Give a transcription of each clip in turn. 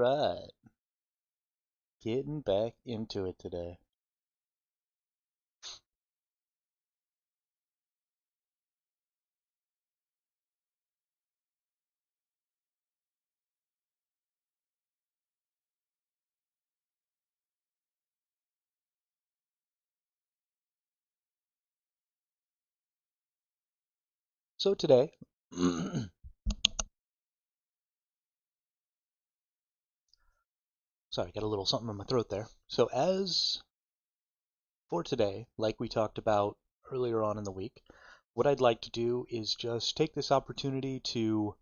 right. Getting back into it today. So today, sorry, got a little something in my throat there. So as for today, like we talked about earlier on in the week, what I'd like to do is just take this opportunity to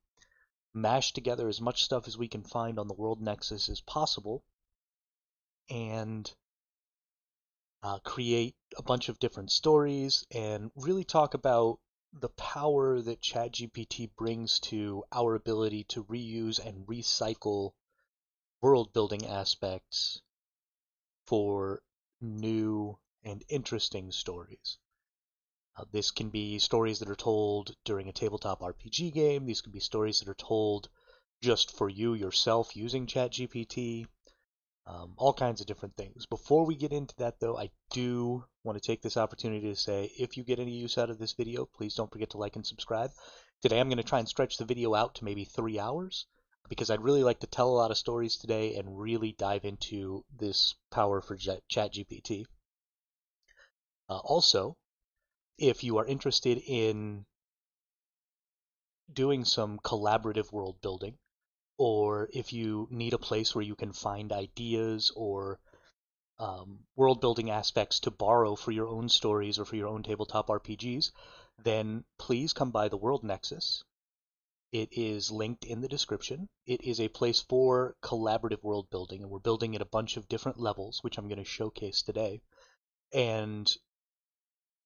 mash together as much stuff as we can find on the World Nexus as possible and create a bunch of different stories and really talk about the power that ChatGPT brings to our ability to reuse and recycle world building aspects for new and interesting stories. This can be stories that are told during a tabletop RPG game. These can be stories that are told just for you yourself using ChatGPT. All kinds of different things. Before we get into that, though, I do want to take this opportunity to say if you get any use out of this video, please don't forget to like and subscribe. Today I'm going to try and stretch the video out to maybe 3 hours because I'd really like to tell a lot of stories today and really dive into this power for ChatGPT. Also, if you are interested in doing some collaborative world building, or if you need a place where you can find ideas or world building aspects to borrow for your own stories or for your own tabletop RPGs, then please come by the World Nexus. It is linked in the description. It is a place for collaborative world building, and we're building at a bunch of different levels, which I'm going to showcase today. And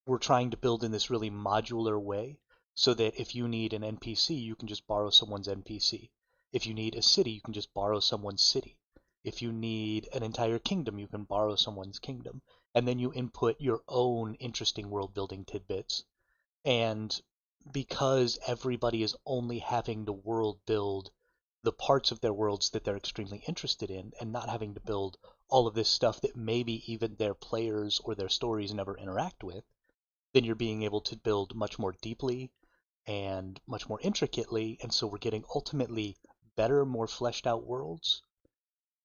we're trying to build in this really modular way so that if you need an NPC, you can just borrow someone's NPC. If you need a city, you can just borrow someone's city. If you need an entire kingdom, you can borrow someone's kingdom. And then you input your own interesting world building tidbits. And because everybody is only having to world build the parts of their worlds that they're extremely interested in and not having to build all of this stuff that maybe even their players or their stories never interact with, then you're being able to build much more deeply and much more intricately. And so we're getting ultimately better, more fleshed out worlds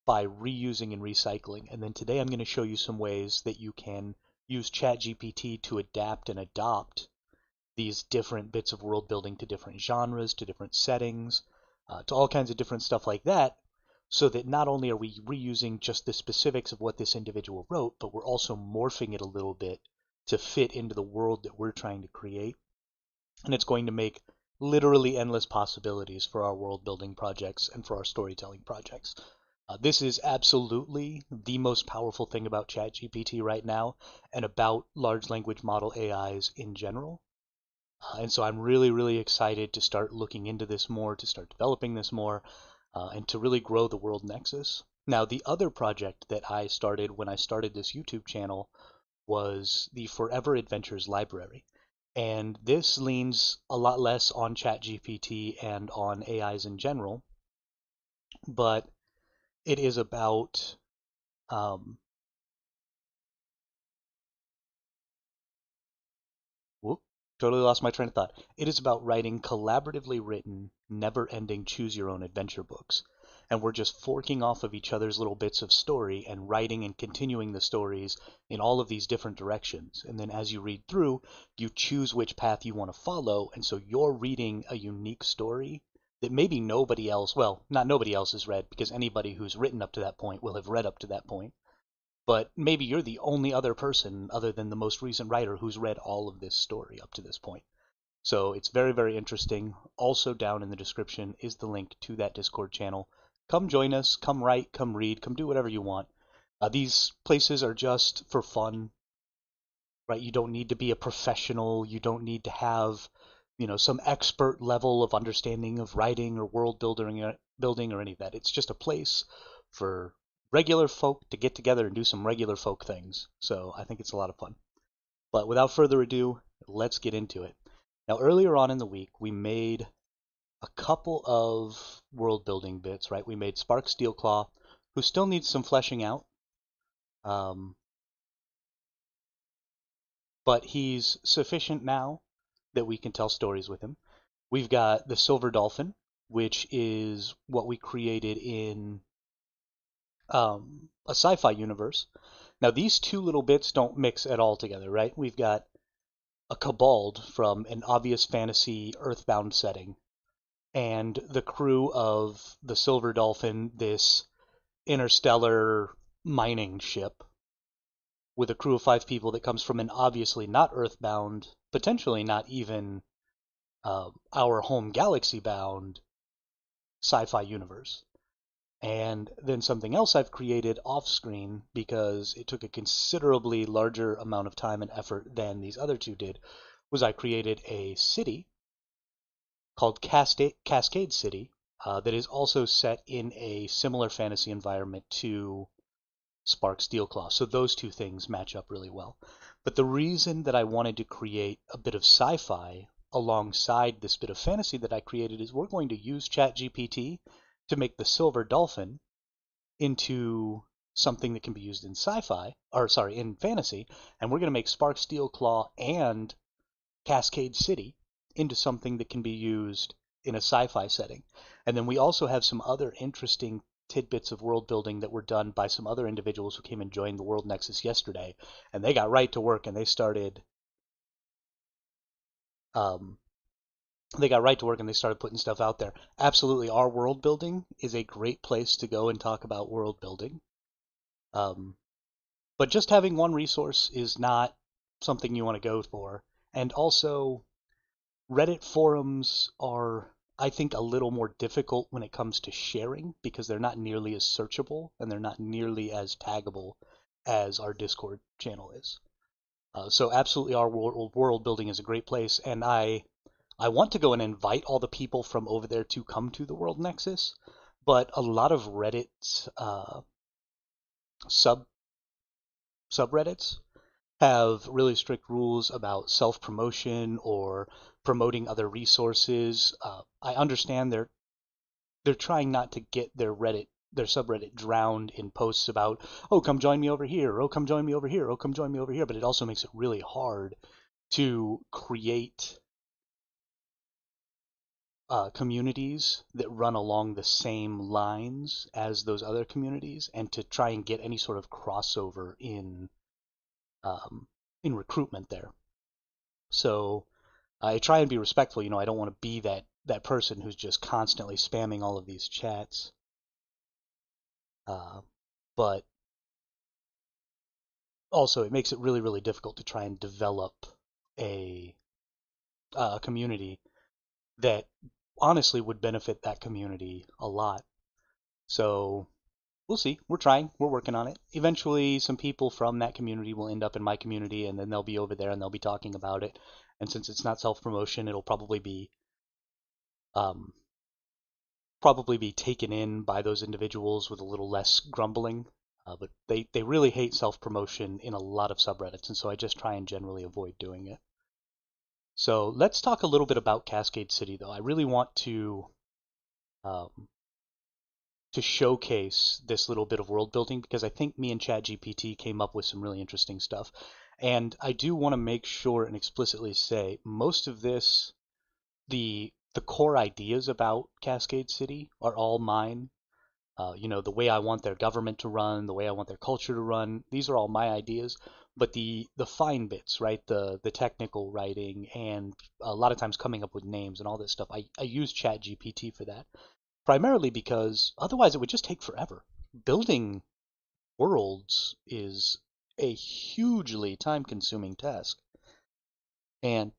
by reusing and recycling. And then today I'm going to show you some ways that you can use ChatGPT to adapt and adopt these different bits of world building to different genres, to different settings, to all kinds of different stuff like that, so that not only are we reusing just the specifics of what this individual wrote, but we're also morphing it a little bit to fit into the world that we're trying to create. And it's going to make literally endless possibilities for our world building projects and for our storytelling projects. This is absolutely the most powerful thing about ChatGPT right now and about large language model AIs in general. And so I'm really, really excited to start looking into this more, to start developing this more, and to really grow the World Nexus. Now, the other project that I started when I started this YouTube channel was the Forever Adventures Library. And this leans a lot less on ChatGPT and on AIs in general, but it is about whoop, totally lost my train of thought. It is about writing collaboratively written, never-ending choose-your-own-adventure books. And we're just forking off of each other's little bits of story and writing and continuing the stories in all of these different directions. And then as you read through, you choose which path you want to follow. And so you're reading a unique story that maybe nobody else, well, not nobody else has read, because anybody who's written up to that point will have read up to that point. But maybe you're the only other person other than the most recent writer who's read all of this story up to this point. So it's very, very interesting. Also down in the description is the link to that Discord channel. Come join us, come write, come read, come do whatever you want. These places are just for fun, right? You don't need to be a professional. You don't need to have, some expert level of understanding of writing or world building or any of that. It's just a place for regular folk to get together and do some regular folk things. So I think it's a lot of fun. But without further ado, let's get into it. Now, earlier on in the week, we made a couple of world building bits, right? We made Spark Steelclaw, who still needs some fleshing out, um, but he's sufficient now that we can tell stories with him. We've got the Silver Dolphin, which is what we created in a sci-fi universe. Now, these two little bits don't mix at all together, right? We've got a Cabald from an obvious fantasy Earthbound setting, and the crew of the Silver Dolphin, this interstellar mining ship with a crew of 5 people that comes from an obviously not Earthbound, potentially not even our home galaxy bound sci-fi universe. And then something else I've created off screen because it took a considerably larger amount of time and effort than these other two did, was I created a city called Cascade City that is also set in a similar fantasy environment to Spark Steelclaw. So those two things match up really well. But the reason that I wanted to create a bit of sci-fi alongside this bit of fantasy that I created is we're going to use ChatGPT to make the Silver Dolphin into something that can be used in sci-fi, or sorry, in fantasy, and we're going to make Spark Steelclaw and Cascade City into something that can be used in a sci-fi setting. And then we also have some other interesting tidbits of world building that were done by some other individuals who came and joined the World Nexus yesterday, and they got right to work and um, they got right to work and they started putting stuff out there. Absolutely, our world building is a great place to go and talk about world building. Um, but just having one resource is not something you want to go for. And also, Reddit forums are, I think, a little more difficult when it comes to sharing because they're not nearly as searchable and they're not nearly as taggable as our Discord channel is. So absolutely, our world building is a great place, and I want to go and invite all the people from over there to come to the World Nexus, but a lot of Reddit sub subreddits have really strict rules about self-promotion or promoting other resources. I understand they're trying not to get their subreddit drowned in posts about, oh, come join me over here, oh, come join me over here, oh, come join me over here, but it also makes it really hard to create communities that run along the same lines as those other communities and to try and get any sort of crossover um, in recruitment there. So I try and be respectful. I don't want to be that person who's just constantly spamming all of these chats. Uh, but also, it makes it really, really difficult to try and develop a, a community that honestly would benefit that community a lot. So we'll see. We're trying. We're working on it. Eventually, some people from that community will end up in my community, and then they'll be over there and they'll be talking about it. And since it's not self-promotion, it'll um, probably be taken in by those individuals with a little less grumbling. But they really hate self-promotion in a lot of subreddits, and so I just try and generally avoid doing it. So let's talk a little bit about Cascade City, though. I really want um, to showcase this little bit of world building because I think me and ChatGPT came up with some really interesting stuff. And I do want to make sure and explicitly say most of this, the core ideas about Cascade City are all mine. The way I want their government to run, the way I want their culture to run, these are all my ideas. But the fine bits, right? The technical writing and a lot of times coming up with names and all this stuff, I use ChatGPT for that. Primarily because otherwise it would just take forever. Building worlds is a hugely time-consuming task. And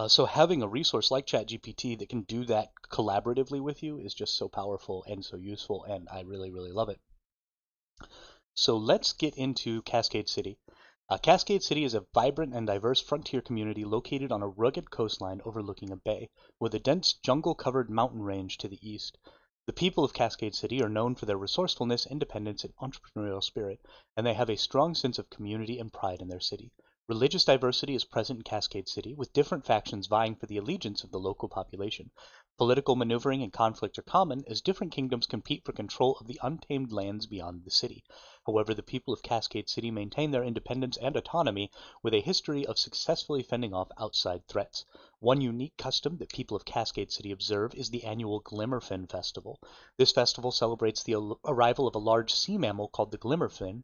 so having a resource like ChatGPT that can do that collaboratively with you is just so powerful and so useful, and I really, really love it. So let's get into Cascade City. Cascade City is a vibrant and diverse frontier community located on a rugged coastline overlooking a bay, with a dense jungle-covered mountain range to the east. The people of Cascade City are known for their resourcefulness, independence, and entrepreneurial spirit, and they have a strong sense of community and pride in their city. Religious diversity is present in Cascade City, with different factions vying for the allegiance of the local population. Political maneuvering and conflict are common as different kingdoms compete for control of the untamed lands beyond the city. However, the people of Cascade City maintain their independence and autonomy with a history of successfully fending off outside threats. One unique custom that people of Cascade City observe is the annual Glimmerfin Festival. This festival celebrates the arrival of a large sea mammal called the Glimmerfin,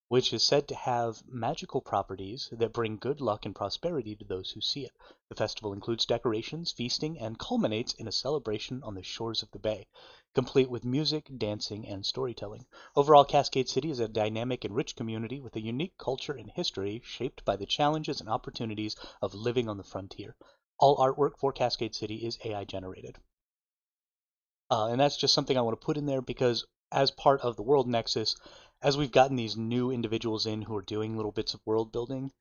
which is said to have magical properties that bring good luck and prosperity to those who see it. The festival includes decorations, feasting, and culminates in a celebration on the shores of the bay, complete with music, dancing, and storytelling. Overall, Cascade City is a dynamic and rich community with a unique culture and history shaped by the challenges and opportunities of living on the frontier. All artwork for Cascade City is AI generated. And that's just something I want to put in there because as part of the World Nexus, as we've gotten these new individuals in who are doing little bits of world building,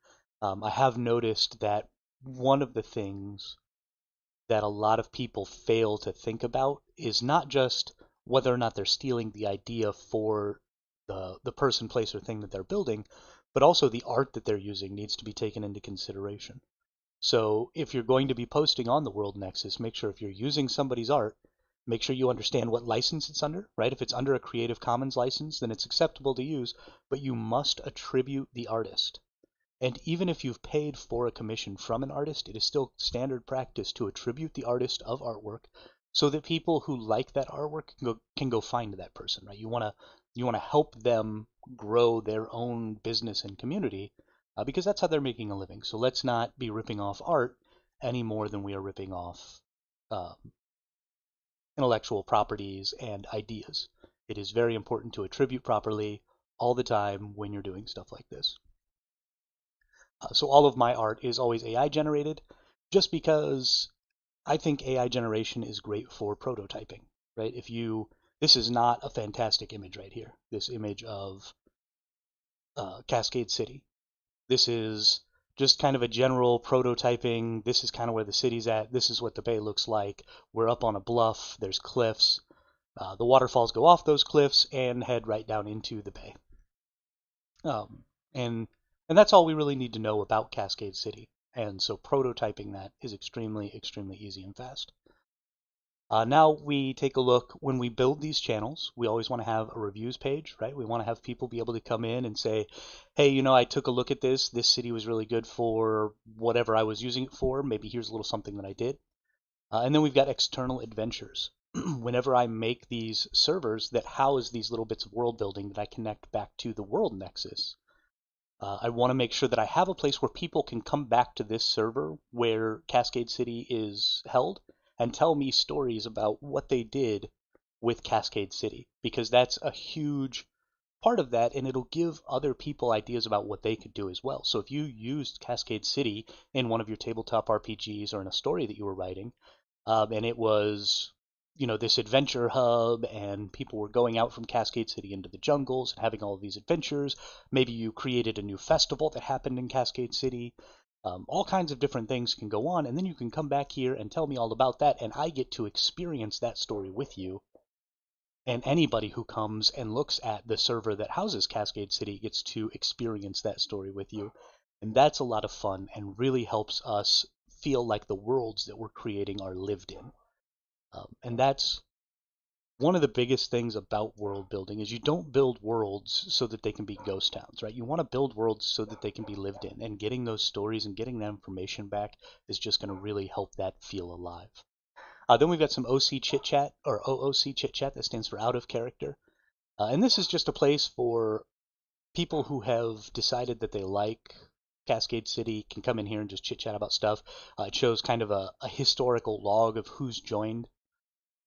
I have noticed that one of the things that a lot of people fail to think about is not just whether or not they're stealing the idea for the person, place, or thing that they're building, but also the art that they're using needs to be taken into consideration. So if you're going to be posting on the World Nexus, make sure if you're using somebody's art, make sure you understand what license it's under, right? If it's under a Creative Commons license, then it's acceptable to use, but you must attribute the artist. And even if you've paid for a commission from an artist, it is still standard practice to attribute the artist of artwork so that people who like that artwork can go find that person, right? You want to help them grow their own business and community because that's how they're making a living. So let's not be ripping off art any more than we are ripping off uh, intellectual properties and ideas. It is very important to attribute properly all the time when you're doing stuff like this. So all of my art is always AI generated just because I think AI generation is great for prototyping, right? This is not a fantastic image right here, this image of Cascade City. This is just kind of a general prototyping. This is kind of where the city's at. This is what the bay looks like. We're up on a bluff. There's cliffs. The waterfalls go off those cliffs and head right down into the bay. Um, and that's all we really need to know about Cascade City. And so prototyping that is extremely, extremely easy and fast. Now we take a look, when we build these channels, we always want to have a reviews page, right? We want to have people be able to come in and say, hey, I took a look at this. This city was really good for whatever I was using it for. Maybe here's a little something that I did. And then we've got external adventures. Whenever I make these servers that house these little bits of world building that I connect back to the World Nexus, I want to make sure that I have a place where people can come back to this server where Cascade City is held and tell me stories about what they did with Cascade City, because that's a huge part of that, and it'll give other people ideas about what they could do as well. So if you used Cascade City in one of your tabletop RPGs or in a story that you were writing, and it was this adventure hub, and people were going out from Cascade City into the jungles and having all of these adventures. Maybe you created a new festival that happened in Cascade City. All kinds of different things can go on, and then you can come back here and tell me all about that, and I get to experience that story with you. And anybody who comes and looks at the server that houses Cascade City gets to experience that story with you. And that's a lot of fun and really helps us feel like the worlds that we're creating are lived in. And that's one of the biggest things about world building is you don't build worlds so that they can be ghost towns, right? You want to build worlds so that they can be lived in, and getting those stories and getting that information back is just going to really help that feel alive. Then we've got some OC chit chat, or OOC chit chat, that stands for out of character. And this is just a place for people who have decided that they like Cascade City can come in here and just chit chat about stuff. It shows kind of a historical log of who's joined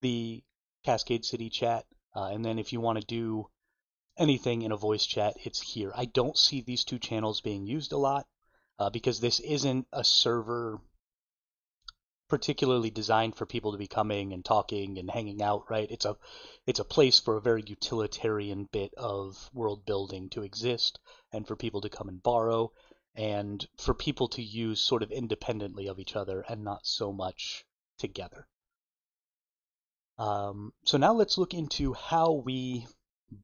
the Cascade City chat. And then if you want to do anything in a voice chat, it's here. I don't see these two channels being used a lot because this isn't a server particularly designed for people to be coming and talking and hanging out, right? It's a place for a very utilitarian bit of world building to exist, and for people to come and borrow, and for people to use sort of independently of each other and not so much together. So now let's look into how we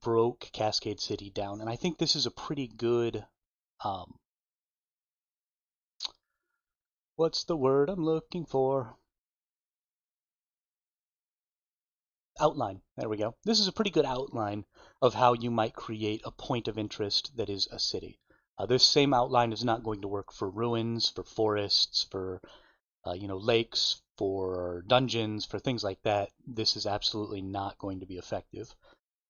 broke Cascade City down, and I think this is a pretty good, what's the word I'm looking for? outline. There we go. This is a pretty good outline of how you might create a point of interest that is a city. This same outline is not going to work for ruins, for forests, for lakes, for dungeons, for things like that. This is absolutely not going to be effective.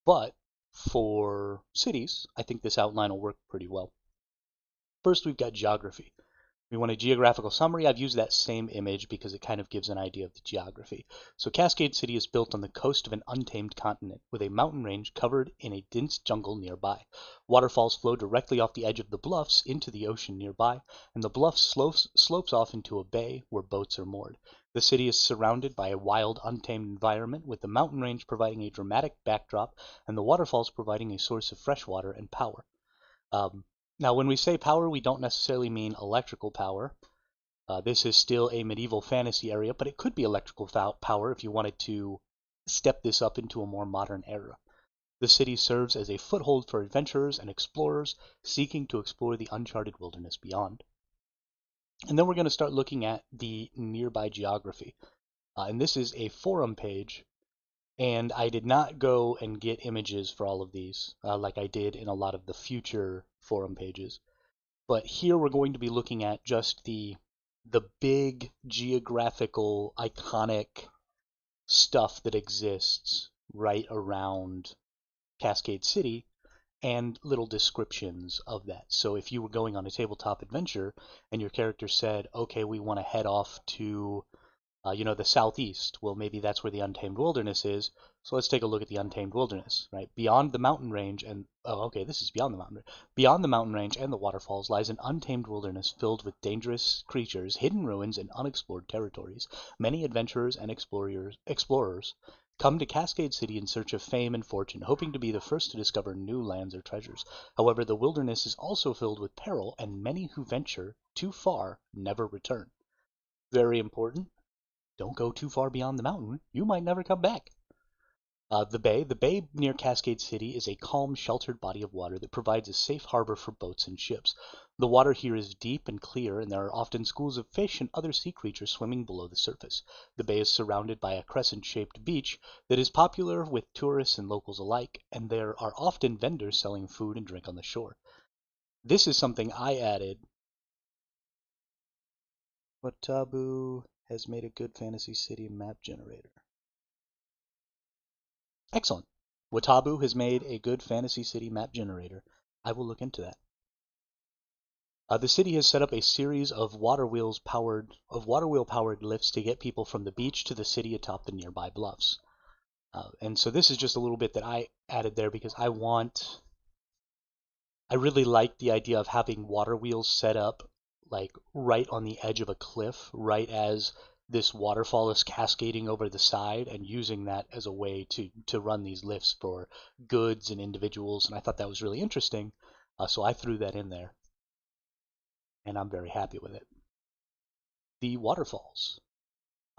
But for cities, I think this outline will work pretty well. First, we've got geography. We want a geographical summary. I've used that same image because it kind of gives an idea of the geography. So Cascade City is built on the coast of an untamed continent with a mountain range covered in a dense jungle nearby. Waterfalls flow directly off the edge of the bluffs into the ocean nearby, and the bluff slopes off into a bay where boats are moored. The city is surrounded by a wild, untamed environment, with the mountain range providing a dramatic backdrop and the waterfalls providing a source of fresh water and power. Now, when we say power, we don't necessarily mean electrical power. This is still a medieval fantasy area, but it could be electrical power if you wanted to step this up into a more modern era. The city serves as a foothold for adventurers and explorers seeking to explore the uncharted wilderness beyond. And then we're going to start looking at the nearby geography. And this is a forum page, and I did not go and get images for all of these like I did in a lot of the future forum pages. But here we're going to be looking at just the big geographical iconic stuff that exists right around Cascade City and little descriptions of that. So if you were going on a tabletop adventure and your character said, okay, we want to head off to the southeast. Well, maybe that's where the untamed wilderness is. So let's take a look at the untamed wilderness, right? Beyond the mountain range and this is beyond the mountain range. Beyond the mountain range and the waterfalls lies an untamed wilderness filled with dangerous creatures, hidden ruins, and unexplored territories. Many adventurers and explorers come to Cascade City in search of fame and fortune, hoping to be the first to discover new lands or treasures. However, the wilderness is also filled with peril, and many who venture too far never return. Very important. Don't go too far beyond the mountain. You might never come back. The bay near Cascade City is a calm, sheltered body of water that provides a safe harbor for boats and ships. The water here is deep and clear, and there are often schools of fish and other sea creatures swimming below the surface. The bay is surrounded by a crescent-shaped beach that is popular with tourists and locals alike, and there are often vendors selling food and drink on the shore. This is something I added. Watabu has made a good fantasy city map generator. Excellent. Watabu has made a good fantasy city map generator. I will look into that. The city has set up a series of water wheel powered lifts to get people from the beach to the city atop the nearby bluffs. And so this is just a little bit that I added there because I really like the idea of having water wheels set up like right on the edge of a cliff, right as this waterfall is cascading over the side, and using that as a way to run these lifts for goods and individuals. And I thought that was really interesting, so I threw that in there, and I'm very happy with it. The waterfalls.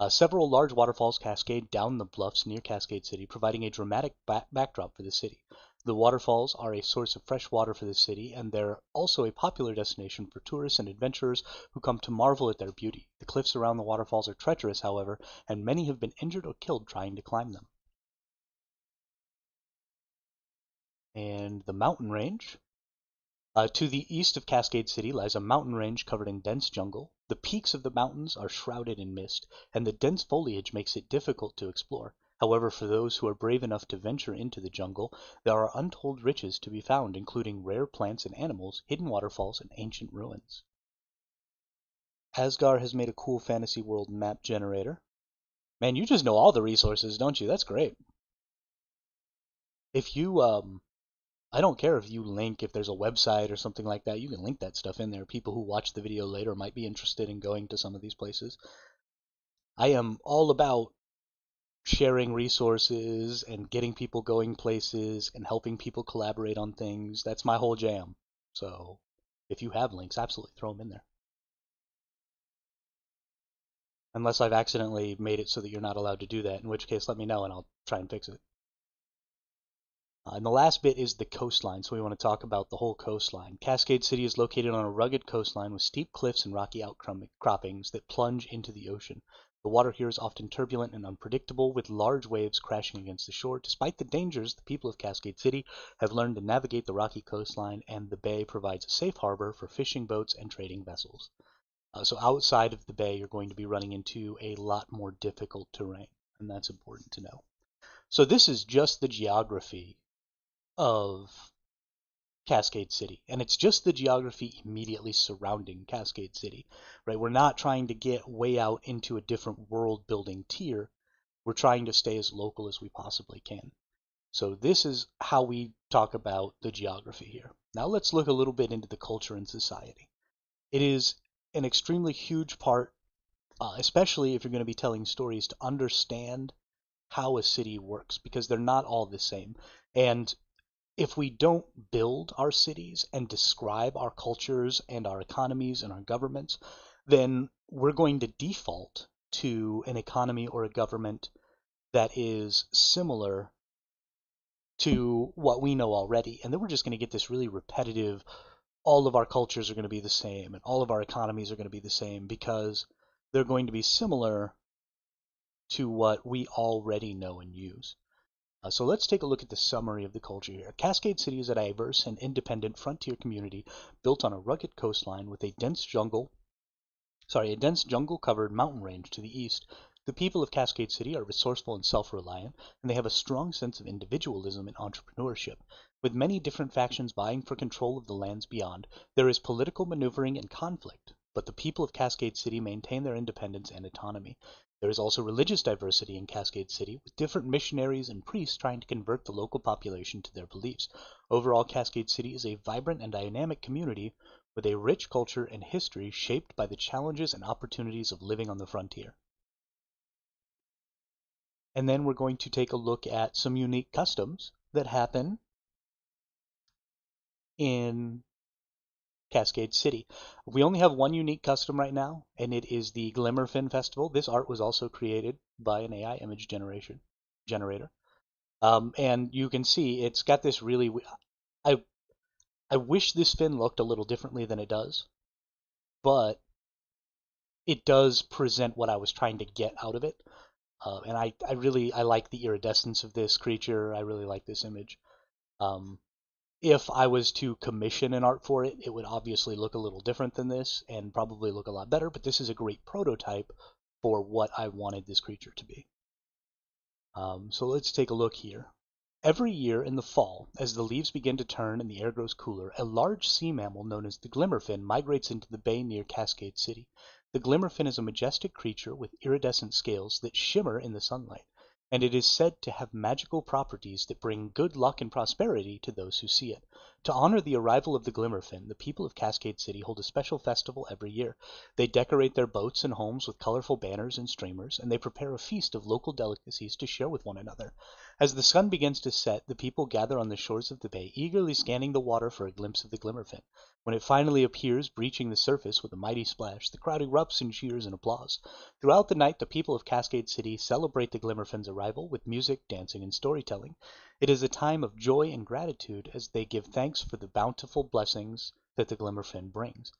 Several large waterfalls cascade down the bluffs near Cascade City, providing a dramatic backdrop for the city. The waterfalls are a source of fresh water for the city, and they're also a popular destination for tourists and adventurers who come to marvel at their beauty. The cliffs around the waterfalls are treacherous, however, and many have been injured or killed trying to climb them. And the mountain range. To the east of Cascade City lies a mountain range covered in dense jungle. The peaks of the mountains are shrouded in mist, and the dense foliage makes it difficult to explore. However, for those who are brave enough to venture into the jungle, there are untold riches to be found, including rare plants and animals, hidden waterfalls, and ancient ruins. Asgar has made a cool fantasy world map generator. Man, you just know all the resources, don't you? That's great. If you I don't care if you link, if there's a website or something like that, you can link that stuff in there. People who watch the video later might be interested in going to some of these places. I am all about sharing resources and getting people going places and helping people collaborate on things. That's my whole jam. So if you have links, absolutely throw them in there. Unless I've accidentally made it so that you're not allowed to do that, in which case let me know and I'll try and fix it. And the last bit is the coastline, so we want to talk about the whole coastline. Cascade City is located on a rugged coastline with steep cliffs and rocky outcroppings that plunge into the ocean. The water here is often turbulent and unpredictable, with large waves crashing against the shore. Despite the dangers, the people of Cascade City have learned to navigate the rocky coastline, and the bay provides a safe harbor for fishing boats and trading vessels. So outside of the bay, you're going to be running into a lot more difficult terrain, and that's important to know. So this is just the geography of Cascade City, and it's just the geography immediately surrounding Cascade City, right? We're not trying to get way out into a different world building tier. We're trying to stay as local as we possibly can. So this is how we talk about the geography here. Now let's look a little bit into the culture and society. It is an extremely huge part, especially if you're going to be telling stories, to understand how a city works, because they're not all the same. And if we don't build our cities and describe our cultures and our economies and our governments, then we're going to default to an economy or a government that is similar to what we know already. And then we're just going to get this really repetitive, all of our cultures are going to be the same and all of our economies are going to be the same because they're going to be similar to what we already know and use. So let's take a look at the summary of the culture here. Cascade City is a diverse and independent frontier community built on a rugged coastline with a dense jungle-covered mountain range to the east. The people of Cascade City are resourceful and self-reliant, and they have a strong sense of individualism and entrepreneurship. With many different factions vying for control of the lands beyond, there is political maneuvering and conflict, but the people of Cascade City maintain their independence and autonomy. There is also religious diversity in Cascade City, with different missionaries and priests trying to convert the local population to their beliefs. Overall, Cascade City is a vibrant and dynamic community with a rich culture and history shaped by the challenges and opportunities of living on the frontier. And then we're going to take a look at some unique customs that happen in Cascade City. We only have one unique custom right now, and it is the Glimmerfin Festival. This art was also created by an AI image generator. And you can see it's got this really... I, I wish this fin looked a little differently than it does, but it does present what I was trying to get out of it. And I like the iridescence of this creature. I really like this image. If I was to commission an art for it, it would obviously look a little different than this and probably look a lot better, but this is a great prototype for what I wanted this creature to be. So let's take a look here. Every year in the fall, as the leaves begin to turn and the air grows cooler, a large sea mammal known as the glimmerfin migrates into the bay near Cascade City. The glimmerfin is a majestic creature with iridescent scales that shimmer in the sunlight, and it is said to have magical properties that bring good luck and prosperity to those who see it. To honor the arrival of the glimmerfin, the people of Cascade City hold a special festival every year. They decorate their boats and homes with colorful banners and streamers, and they prepare a feast of local delicacies to share with one another. As the sun begins to set, the people gather on the shores of the bay, eagerly scanning the water for a glimpse of the glimmerfin. When it finally appears, breaching the surface with a mighty splash, the crowd erupts in cheers and applause. Throughout the night, the people of Cascade City celebrate the glimmerfin's arrival with music, dancing, and storytelling. It is a time of joy and gratitude as they give thanks for the bountiful blessings that the glimmerfin brings.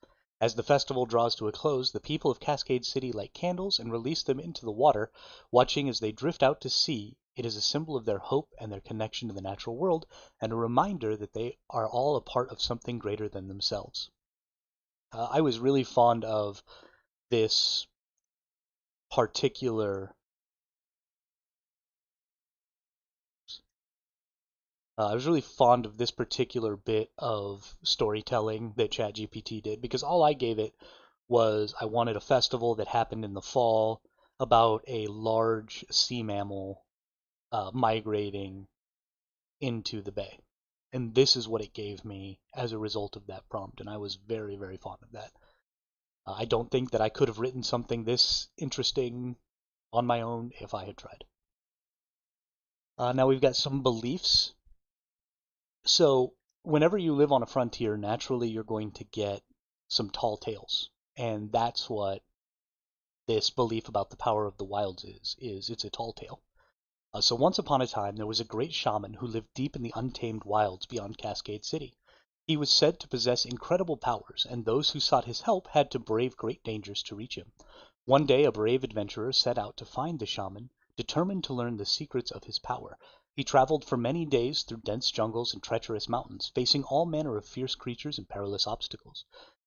As the festival draws to a close, the people of Cascade City light candles and release them into the water, watching as they drift out to sea. It is a symbol of their hope and their connection to the natural world, and a reminder that they are all a part of something greater than themselves. I was really fond of this particular bit of storytelling that ChatGPT did, because all I gave it was I wanted a festival that happened in the fall about a large sea mammal migrating into the bay. And this is what it gave me as a result of that prompt, and I was very, very fond of that. I don't think that I could have written something this interesting on my own if I had tried. Now we've got some beliefs. So whenever you live on a frontier, naturally you're going to get some tall tales. And that's what this belief about the power of the wilds is it's a tall tale. So once upon a time, there was a great shaman who lived deep in the untamed wilds beyond Cascade City. He was said to possess incredible powers, and those who sought his help had to brave great dangers to reach him. One day a brave adventurer set out to find the shaman, determined to learn the secrets of his power. He traveled for many days through dense jungles and treacherous mountains, facing all manner of fierce creatures and perilous obstacles.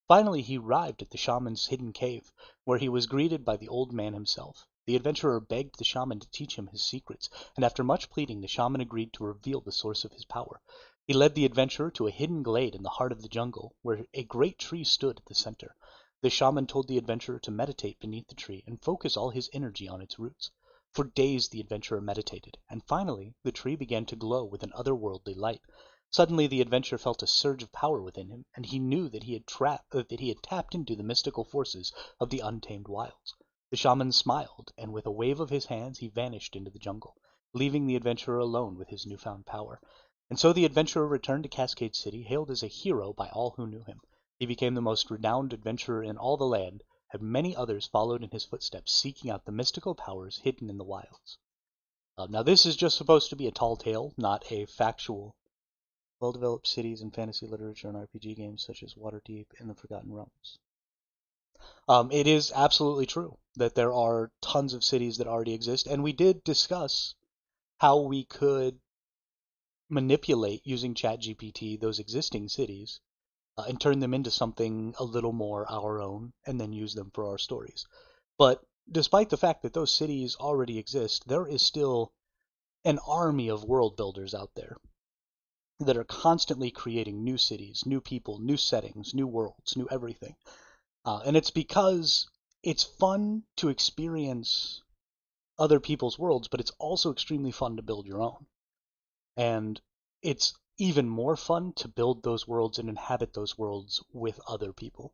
Finally he arrived at the shaman's hidden cave, where he was greeted by the old man himself. The adventurer begged the shaman to teach him his secrets, and after much pleading the shaman agreed to reveal the source of his power. He led the adventurer to a hidden glade in the heart of the jungle, where a great tree stood at the center. The shaman told the adventurer to meditate beneath the tree and focus all his energy on its roots. For days the adventurer meditated, and finally the tree began to glow with an otherworldly light. Suddenly the adventurer felt a surge of power within him, and he knew that he had tapped into the mystical forces of the untamed wilds. The shaman smiled, and with a wave of his hands he vanished into the jungle, leaving the adventurer alone with his newfound power. And so the adventurer returned to Cascade City, hailed as a hero by all who knew him. He became the most renowned adventurer in all the land, and many others followed in his footsteps, seeking out the mystical powers hidden in the wilds. Now this is just supposed to be a tall tale, not a factual. Well-developed cities in fantasy literature and RPG games such as Waterdeep and the Forgotten Realms. It is absolutely true that there are tons of cities that already exist, and we did discuss how we could manipulate using ChatGPT those existing cities and turn them into something a little more our own, and then use them for our stories. But despite the fact that those cities already exist, there is still an army of world builders out there that are constantly creating new cities, new people, new settings, new worlds, new everything. And it's because it's fun to experience other people's worlds, but it's also extremely fun to build your own. And it's even more fun to build those worlds and inhabit those worlds with other people,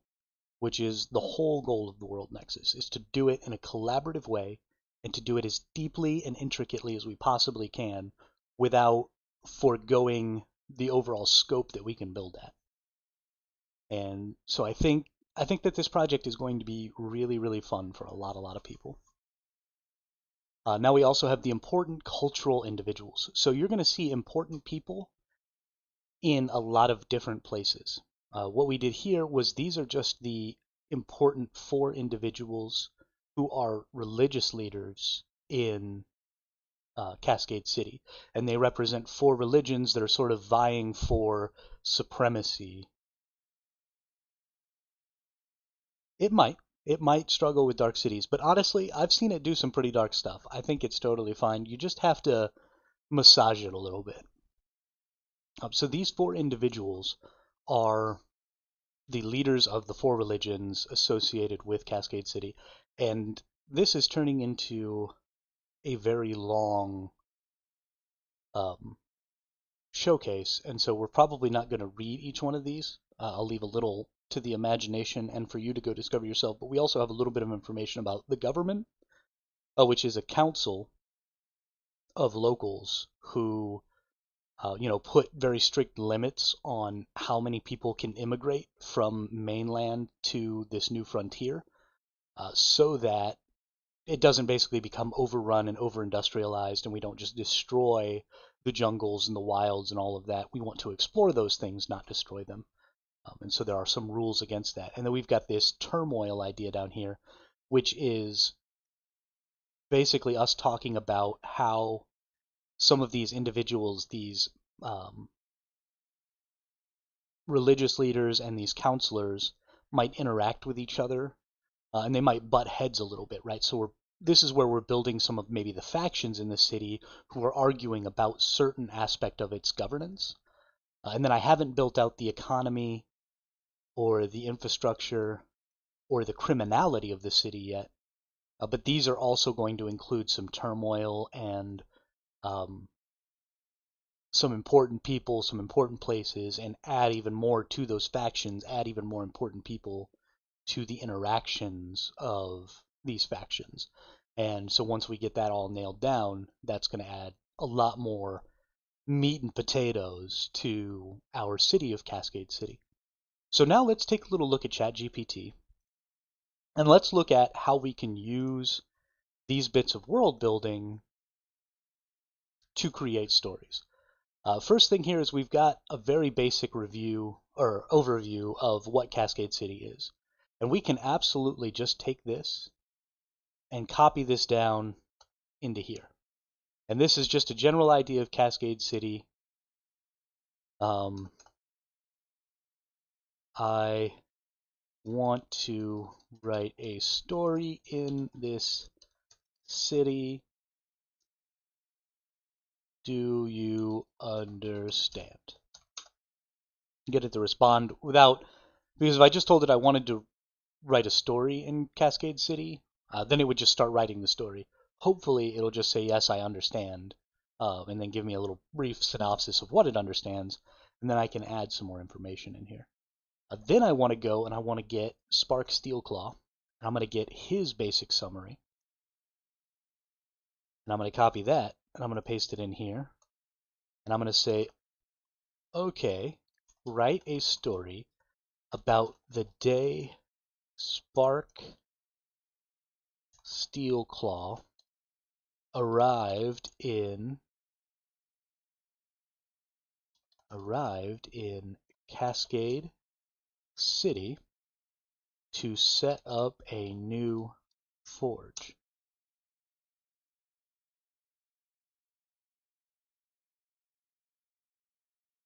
which is the whole goal of the World Nexus, is to do it in a collaborative way and to do it as deeply and intricately as we possibly can without foregoing the overall scope that we can build at. And so I think that this project is going to be really, really fun for a lot of people. Now we also have the important cultural individuals. So you're going to see important people in a lot of different places. What we did here was these are just the important 4 individuals who are religious leaders in Cascade City. And they represent 4 religions that are sort of vying for supremacy. It might struggle with dark cities, but honestly, I've seen it do some pretty dark stuff. I think it's totally fine. You just have to massage it a little bit. So these 4 individuals are the leaders of the 4 religions associated with Cascade City, and this is turning into a very long showcase, and so we're probably not going to read each one of these. I'll leave a little to the imagination and for you to go discover yourself, but we also have a little bit of information about the government, which is a council of locals who put very strict limits on how many people can immigrate from mainland to this new frontier, so that it doesn't basically become overrun and over-industrialized, and we don't just destroy the jungles and the wilds and all of that. We want to explore those things, not destroy them. And so there are some rules against that. And then we've got this turmoil idea down here, which is basically us talking about how some of these individuals, these religious leaders and these counselors might interact with each other, and they might butt heads a little bit, right? So this is where we're building some of maybe the factions in the city who are arguing about certain aspect of its governance. And then I haven't built out the economy or the infrastructure or the criminality of the city yet, but these are also going to include some turmoil and some important people, some important places, and add even more to those factions, add even more important people to the interactions of these factions. And so once we get that all nailed down, that's going to add a lot more meat and potatoes to our city of Cascade City. So now let's take a little look at ChatGPT, and let's look at how we can use these bits of world building to create stories. First thing here is we've got a very basic review or overview of what Cascade City is. And we can absolutely just take this and copy this down into here. And this is just a general idea of Cascade City. I want to write a story in this city. Do you understand? Get it to respond without, because if I just told it I wanted to write a story in Cascade City, then it would just start writing the story. Hopefully it'll just say, yes, I understand, and then give me a little brief synopsis of what it understands, and then I can add some more information in here. Then I want to go and I want to get Spark Steelclaw, and I'm going to get his basic summary, and I'm going to copy that, and I'm going to paste it in here, and I'm going to say, okay, write a story about the day Spark Steelclaw arrived in Cascade City to set up a new forge.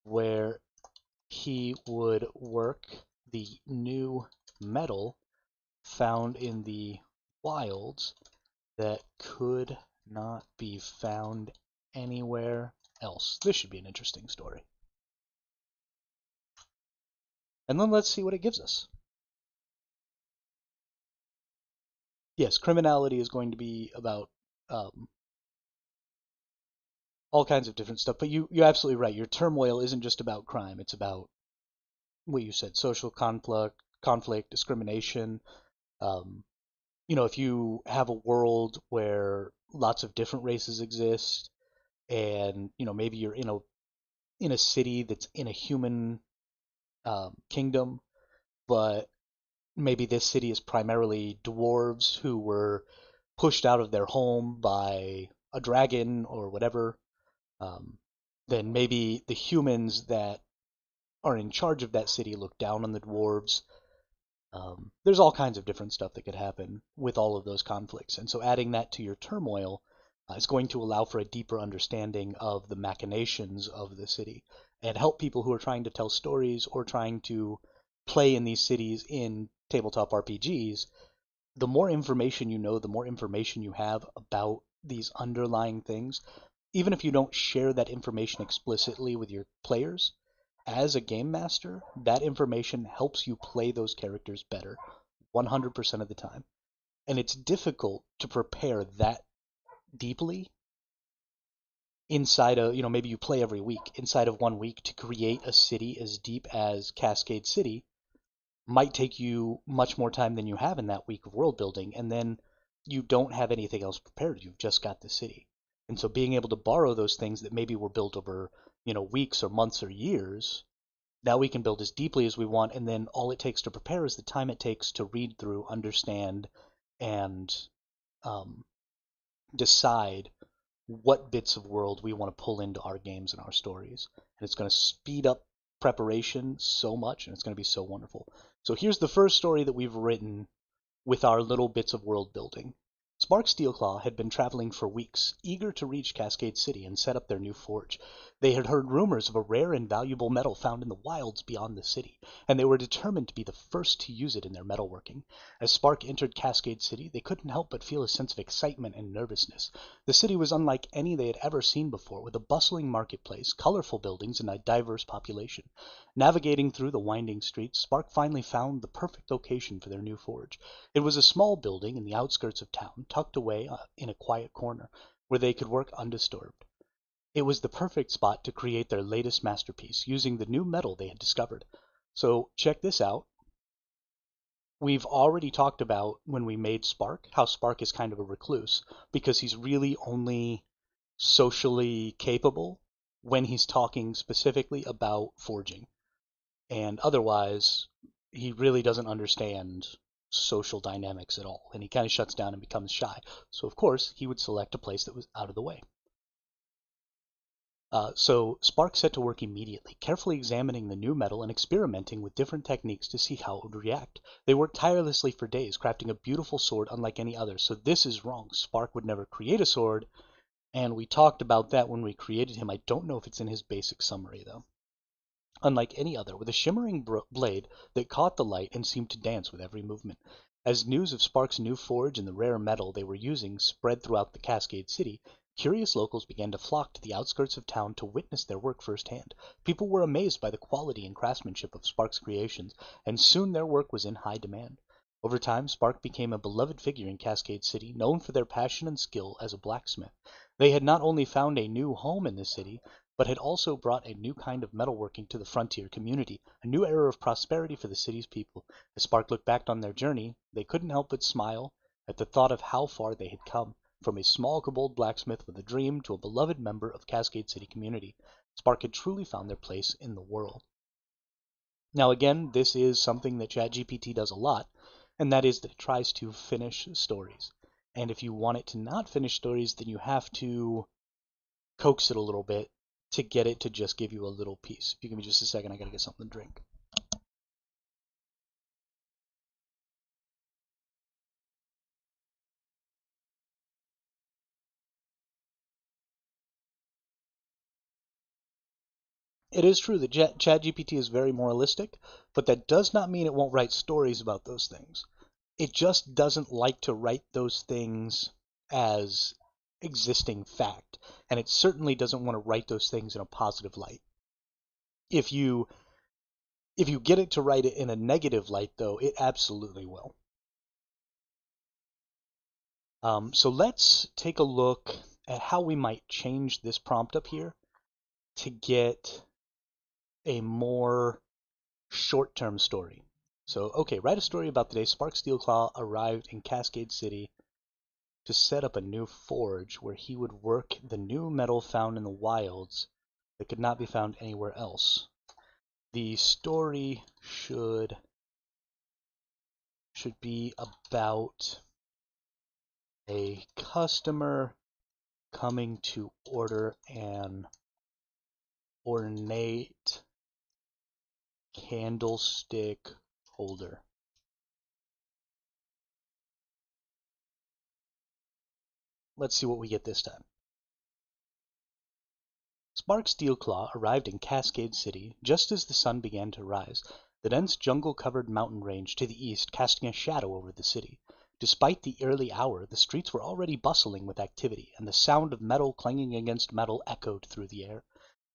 Where he would work the new metal found in the wilds that could not be found anywhere else. This should be an interesting story. And then let's see what it gives us. Yes, criminality is going to be about all kinds of different stuff, but you're absolutely right. Your turmoil isn't just about crime. It's about what you said, social conflict, discrimination. If you have a world where lots of different races exist, and maybe you're in a city that's in a human kingdom, but maybe this city is primarily dwarves who were pushed out of their home by a dragon or whatever, then maybe the humans that are in charge of that city look down on the dwarves. There's all kinds of different stuff that could happen with all of those conflicts. And so adding that to your turmoil is going to allow for a deeper understanding of the machinations of the city and help people who are trying to tell stories or trying to play in these cities in tabletop RPGs. The more information you know, the more information you have about these underlying things, even if you don't share that information explicitly with your players, as a game master, that information helps you play those characters better 100% of the time. And it's difficult to prepare that deeply inside of, maybe you play every week. Inside of 1 week to create a city as deep as Cascade City might take you much more time than you have in that week of world building, and then you don't have anything else prepared. You've just got the city. And so being able to borrow those things that maybe were built over, weeks or months or years, now we can build as deeply as we want, and then all it takes to prepare is the time it takes to read through, understand, and decide what bits of world we want to pull into our games and our stories. And it's going to speed up preparation so much, and it's going to be so wonderful. So here's the first story that we've written with our little bits of world building. Spark Steelclaw had been traveling for weeks, eager to reach Cascade City and set up their new forge. They had heard rumors of a rare and valuable metal found in the wilds beyond the city, and they were determined to be the first to use it in their metalworking. As Spark entered Cascade City, they couldn't help but feel a sense of excitement and nervousness. The city was unlike any they had ever seen before, with a bustling marketplace, colorful buildings, and a diverse population. Navigating through the winding streets, Spark finally found the perfect location for their new forge. It was a small building in the outskirts of town, tucked away in a quiet corner, where they could work undisturbed. It was the perfect spot to create their latest masterpiece, using the new metal they had discovered. So check this out. We've already talked about when we made Spark, how Spark is kind of a recluse, because he's really only socially capable when he's talking specifically about forging. And otherwise, he really doesn't understand social dynamics at all, and he kind of shuts down and becomes shy. So of course, he would select a place that was out of the way. So Spark set to work immediately, carefully examining the new metal and experimenting with different techniques to see how it would react. They worked tirelessly for days, crafting a beautiful sword unlike any other. So this is wrong. Spark would never create a sword, and we talked about that when we created him. I don't know if it's in his basic summary, though. Unlike any other, with a shimmering blade that caught the light and seemed to dance with every movement. As news of Spark's new forge and the rare metal they were using spread throughout the Cascade City, curious locals began to flock to the outskirts of town to witness their work firsthand. People were amazed by the quality and craftsmanship of Spark's creations, and soon their work was in high demand. Over time, Spark became a beloved figure in Cascade City, known for their passion and skill as a blacksmith. They had not only found a new home in the city, but had also brought a new kind of metalworking to the frontier community, a new era of prosperity for the city's people. As Spark looked back on their journey, they couldn't help but smile at the thought of how far they had come, from a small kobold blacksmith with a dream to a beloved member of Cascade City community. Spark had truly found their place in the world. Now again, this is something that ChatGPT does a lot, and that is that it tries to finish stories. And if you want it to not finish stories, then you have to coax it a little bit to get it to just give you a little piece. If you give me just a second, I gotta get something to drink. It is true that ChatGPT is very moralistic, but that does not mean it won't write stories about those things. It just doesn't like to write those things as existing fact, and it certainly doesn't want to write those things in a positive light. If you get it to write it in a negative light, though, it absolutely will. So let's take a look at how we might change this prompt up here to get a more short-term story. So, okay, write a story about the day Spark Steelclaw arrived in Cascade City to set up a new forge where he would work the new metal found in the wilds that could not be found anywhere else. The story should be about a customer coming to order an ornate candlestick holder. Let's see what we get this time. Spark Steelclaw arrived in Cascade City just as the sun began to rise, the dense jungle-covered mountain range to the east casting a shadow over the city. Despite the early hour, the streets were already bustling with activity, and the sound of metal clanging against metal echoed through the air.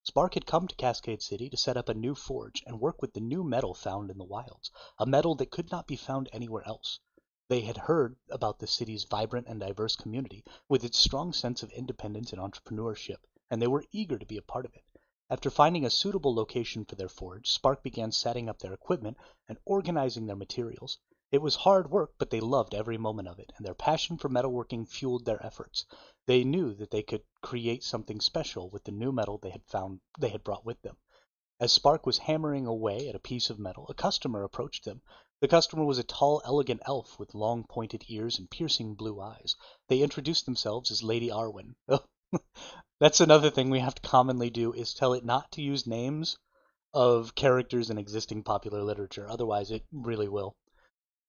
Spark had come to Cascade City to set up a new forge and work with the new metal found in the wilds, a metal that could not be found anywhere else. They had heard about the city's vibrant and diverse community, with its strong sense of independence and entrepreneurship, and they were eager to be a part of it. After finding a suitable location for their forge, Spark began setting up their equipment and organizing their materials. It was hard work, but they loved every moment of it, and their passion for metalworking fueled their efforts. They knew that they could create something special with the new metal they had brought with them. As Spark was hammering away at a piece of metal, a customer approached them. The customer was a tall, elegant elf with long pointed ears and piercing blue eyes. They introduced themselves as Lady Arwen. That's another thing we have to commonly do, is tell it not to use names of characters in existing popular literature. Otherwise, it really will.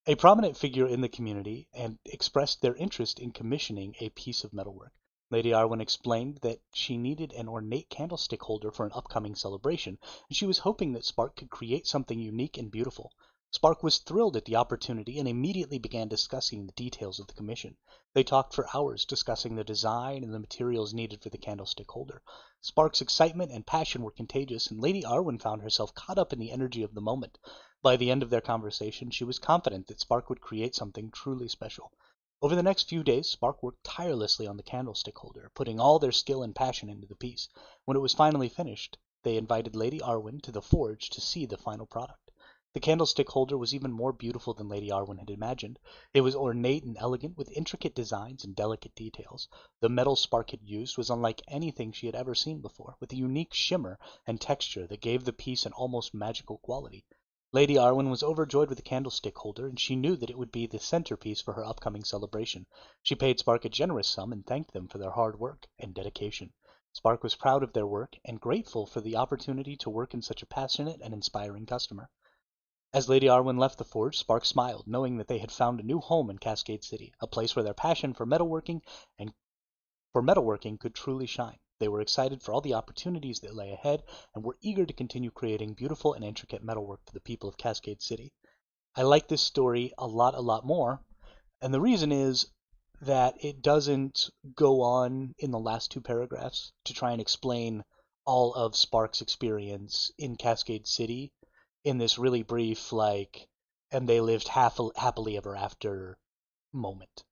A prominent figure in the community and expressed their interest in commissioning a piece of metalwork. Lady Arwen explained that she needed an ornate candlestick holder for an upcoming celebration, and she was hoping that Spark could create something unique and beautiful. Spark was thrilled at the opportunity and immediately began discussing the details of the commission. They talked for hours, discussing the design and the materials needed for the candlestick holder. Spark's excitement and passion were contagious, and Lady Arwen found herself caught up in the energy of the moment. By the end of their conversation, she was confident that Spark would create something truly special. Over the next few days, Spark worked tirelessly on the candlestick holder, putting all their skill and passion into the piece. When it was finally finished, they invited Lady Arwen to the forge to see the final product. The candlestick holder was even more beautiful than Lady Arwen had imagined. It was ornate and elegant, with intricate designs and delicate details. The metal Spark had used was unlike anything she had ever seen before, with a unique shimmer and texture that gave the piece an almost magical quality. Lady Arwen was overjoyed with the candlestick holder, and she knew that it would be the centerpiece for her upcoming celebration. She paid Spark a generous sum and thanked them for their hard work and dedication. Spark was proud of their work and grateful for the opportunity to work in such a passionate and inspiring customer. As Lady Arwen left the forge, Spark smiled, knowing that they had found a new home in Cascade City, a place where their passion for metalworking could truly shine. They were excited for all the opportunities that lay ahead and were eager to continue creating beautiful and intricate metalwork for the people of Cascade City. I like this story a lot more, and the reason is that it doesn't go on in the last two paragraphs to try and explain all of Spark's experience in Cascade City in this really brief, and they lived happily ever after moment.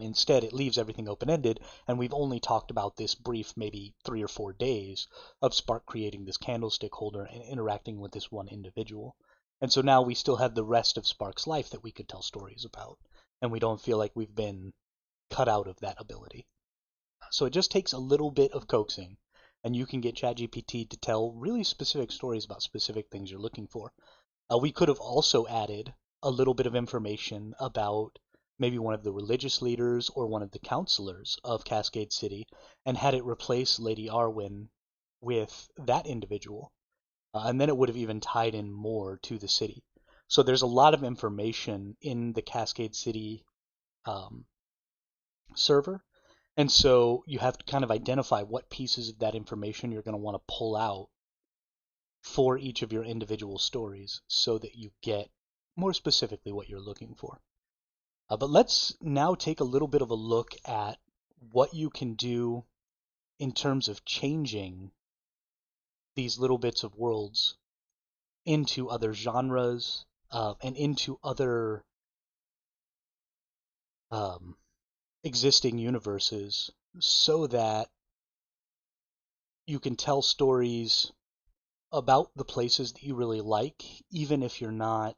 Instead, it leaves everything open-ended, and we've only talked about this brief, maybe 3 or 4 days, of Spark creating this candlestick holder and interacting with this one individual. And so now we still have the rest of Spark's life that we could tell stories about, and we don't feel like we've been cut out of that ability. So it just takes a little bit of coaxing, and you can get ChatGPT to tell really specific stories about specific things you're looking for. We could have also added a little bit of information about maybe one of the religious leaders or one of the counselors of Cascade City and had it replace Lady Arwen with that individual. And then it would have even tied in more to the city. So there's a lot of information in the Cascade City server. And so you have to kind of identify what pieces of that information you're going to want to pull out for each of your individual stories so that you get more specifically what you're looking for. But let's now take a little bit of a look at what you can do in terms of changing these little bits of worlds into other genres and into other existing universes so that you can tell stories about the places that you really like, even if you're not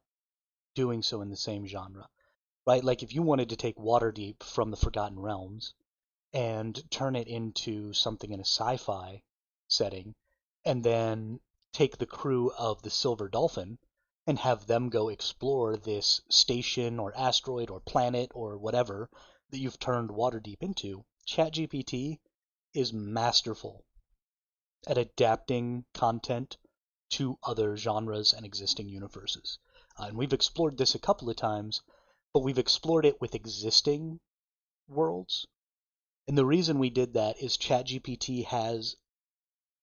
doing so in the same genre. Right? Like if you wanted to take Waterdeep from the Forgotten Realms and turn it into something in a sci-fi setting, and then take the crew of the Silver Dolphin and have them go explore this station or asteroid or planet or whatever that you've turned Waterdeep into, ChatGPT is masterful at adapting content to other genres and existing universes. And we've explored this a couple of times, but we've explored it with existing worlds. And the reason we did that is ChatGPT has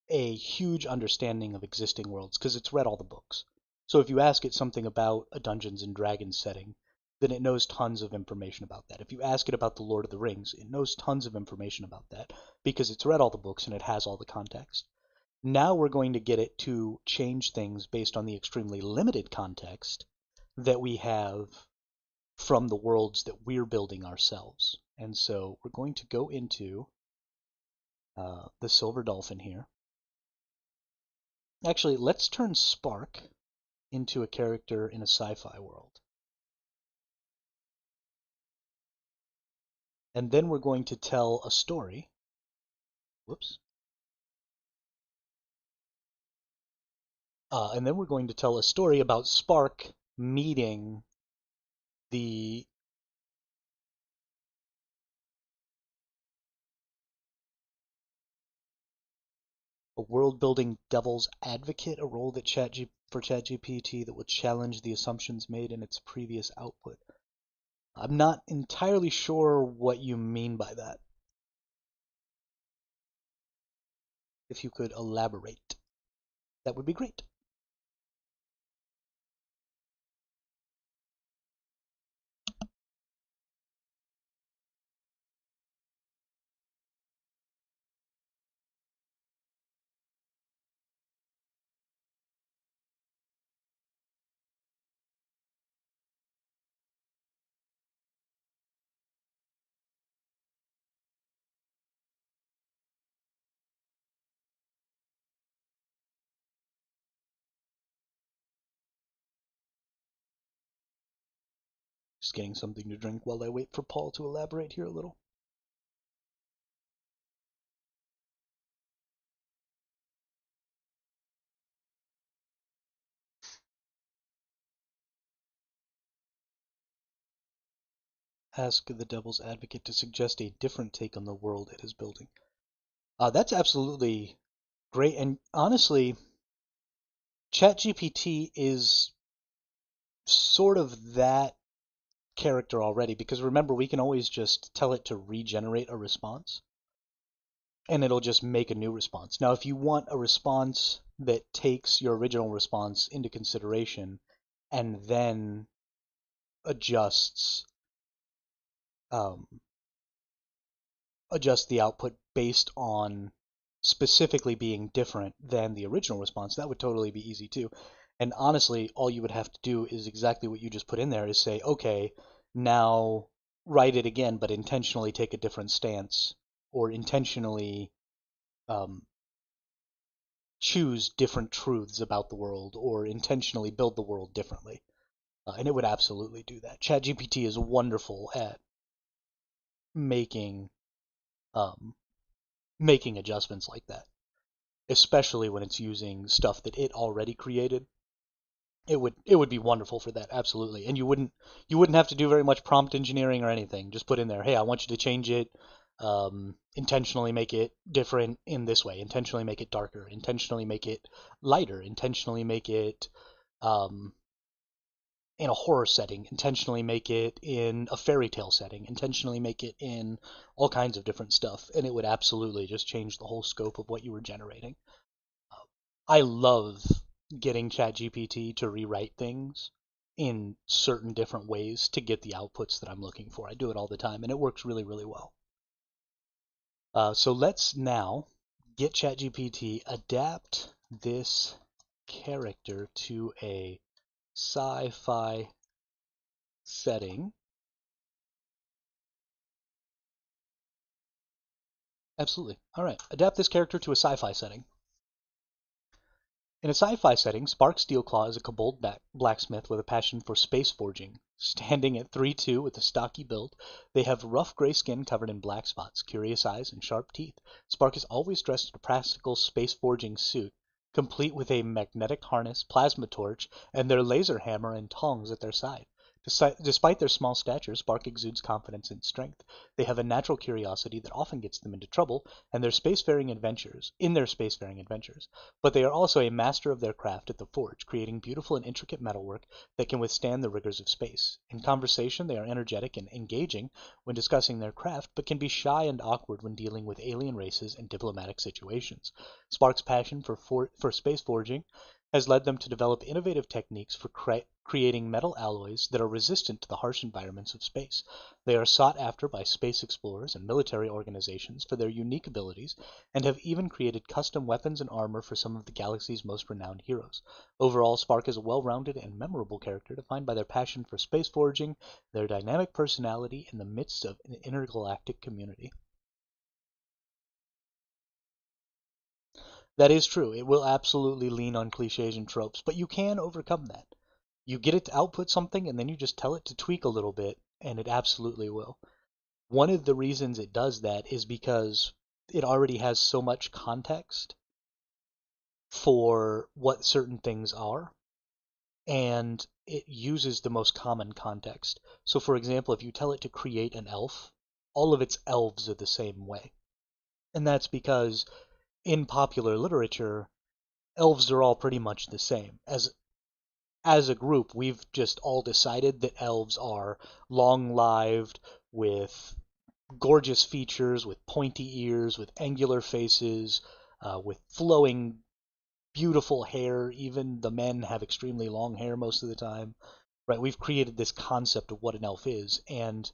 a huge understanding of existing worlds because it's read all the books. So if you ask it something about a Dungeons and Dragons setting, then it knows tons of information about that. If you ask it about the Lord of the Rings, it knows tons of information about that because it's read all the books and it has all the context. Now we're going to get it to change things based on the extremely limited context that we have from the worlds that we're building ourselves. And so we're going to go into the Silver Dolphin here. Actually, let's turn Spark into a character in a sci-fi world. And then we're going to tell a story. Whoops. And then we're going to tell a story about Spark meeting the a world-building devil's advocate, a role that for ChatGPT that would challenge the assumptions made in its previous output. I'm not entirely sure what you mean by that. If you could elaborate, that would be great. Just getting something to drink while I wait for Paul to elaborate here a little. Ask the devil's advocate to suggest a different take on the world it is building. That's absolutely great. And honestly, ChatGPT is sort of that character already because remember, we can always just tell it to regenerate a response and it'll just make a new response. Now, if you want a response that takes your original response into consideration and then adjusts um, adjust the output based on specifically being different than the original response, that would totally be easy too. And honestly, all you would have to do is exactly what you just put in there is say, okay, now write it again, but intentionally take a different stance or intentionally um, choose different truths about the world or intentionally build the world differently. And it would absolutely do that. ChatGPT is wonderful at making um, making adjustments like that, especially when it's using stuff that it already created. It would be wonderful for that, absolutely. And you wouldn't have to do very much prompt engineering or anything. Just put in there, hey, I want you to change it, intentionally make it different in this way, intentionally make it darker, intentionally make it lighter, intentionally make it um, in a horror setting, intentionally make it in a fairy tale setting, intentionally make it in all kinds of different stuff, and it would absolutely just change the whole scope of what you were generating. I love getting ChatGPT to rewrite things in certain different ways to get the outputs that I'm looking for. I do it all the time, and it works really, really well. So let's now get ChatGPT adapt this character to a sci-fi setting. Absolutely. All right. Adapt this character to a sci-fi setting. In a sci-fi setting, Spark Steelclaw is a kobold blacksmith with a passion for space forging. Standing at 3'2" with a stocky build, they have rough gray skin covered in black spots, curious eyes, and sharp teeth. Spark is always dressed in a practical space forging suit, complete with a magnetic harness, plasma torch, and their laser hammer and tongs at their side. Despite their small stature, Spark exudes confidence and strength. They have a natural curiosity that often gets them into trouble, and in their spacefaring adventures. But they are also a master of their craft at the forge, creating beautiful and intricate metalwork that can withstand the rigors of space. In conversation, they are energetic and engaging when discussing their craft, but can be shy and awkward when dealing with alien races and diplomatic situations. Spark's passion for space forging has led them to develop innovative techniques for creating metal alloys that are resistant to the harsh environments of space. They are sought after by space explorers and military organizations for their unique abilities and have even created custom weapons and armor for some of the galaxy's most renowned heroes. Overall, Spark is a well-rounded and memorable character defined by their passion for space forging, their dynamic personality in the midst of an intergalactic community. That is true. It will absolutely lean on cliches and tropes, but you can overcome that. You get it to output something, and then you just tell it to tweak a little bit, and it absolutely will. One of the reasons it does that is because it already has so much context for what certain things are, and it uses the most common context. So, for example, if you tell it to create an elf, all of its elves are the same way. And that's because in popular literature, elves are all pretty much the same. As a group, we've just all decided that elves are long-lived, with gorgeous features, with pointy ears, with angular faces, with flowing, beautiful hair. Even the men have extremely long hair most of the time. Right? We've created this concept of what an elf is, and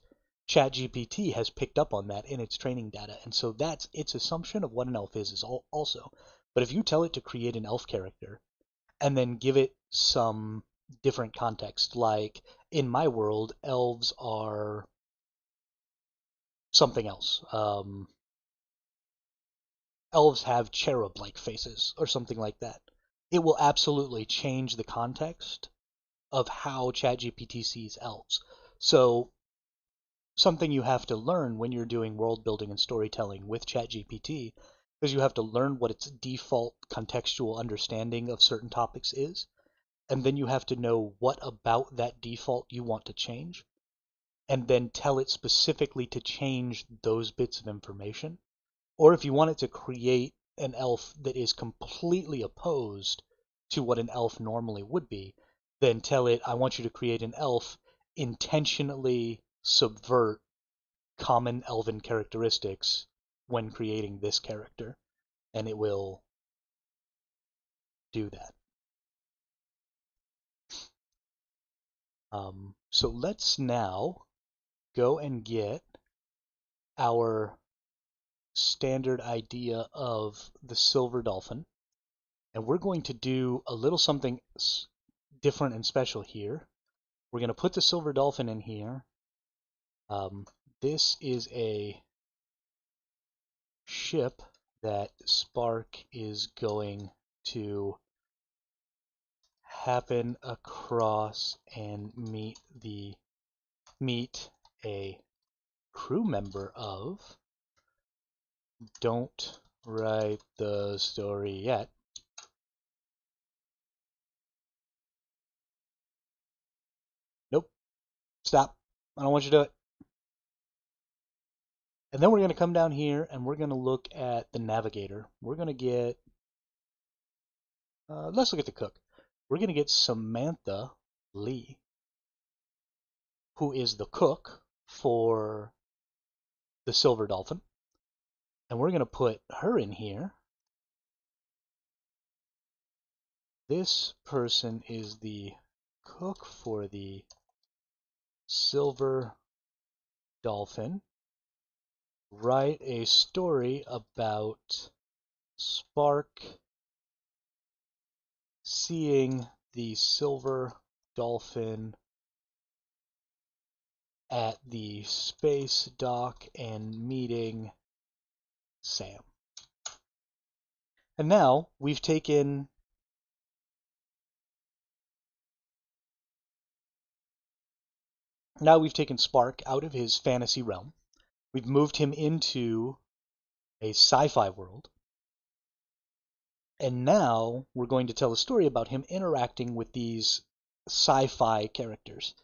ChatGPT has picked up on that in its training data, and so that's its assumption of what an elf is also. But if you tell it to create an elf character and then give it some different context, like in my world, elves are something else. Elves have cherub-like faces or something like that. It will absolutely change the context of how ChatGPT sees elves. So something you have to learn when you're doing world building and storytelling with ChatGPT is you have to learn what its default contextual understanding of certain topics is, and then you have to know what about that default you want to change, and then tell it specifically to change those bits of information Or if you want it to create an elf that is completely opposed to what an elf normally would be, then tell it, I want you to create an elf, intentionally subvert common elven characteristics when creating this character, and it will do that. So let's now go and get our standard idea of the silver dolphin, and we're going to do a little something different and special here. We're going to put the silver dolphin in here. This is a ship that Spark is going to happen across and meet a crew member of. Don't write the story yet. Nope. Stop. I don't want you to do it. And then we're going to come down here and we're going to look at the navigator. We're going to get, let's look at the cook. We're going to get Samantha Lee, who is the cook for the Silver Dolphin. And we're going to put her in here. This person is the cook for the Silver Dolphin. Write a story about Spark seeing the Silver Dolphin at the space dock and meeting Sam. And now we've taken Spark out of his fantasy realm. We've moved him into a sci-fi world. And now we're going to tell a story about him interacting with these sci-fi characters.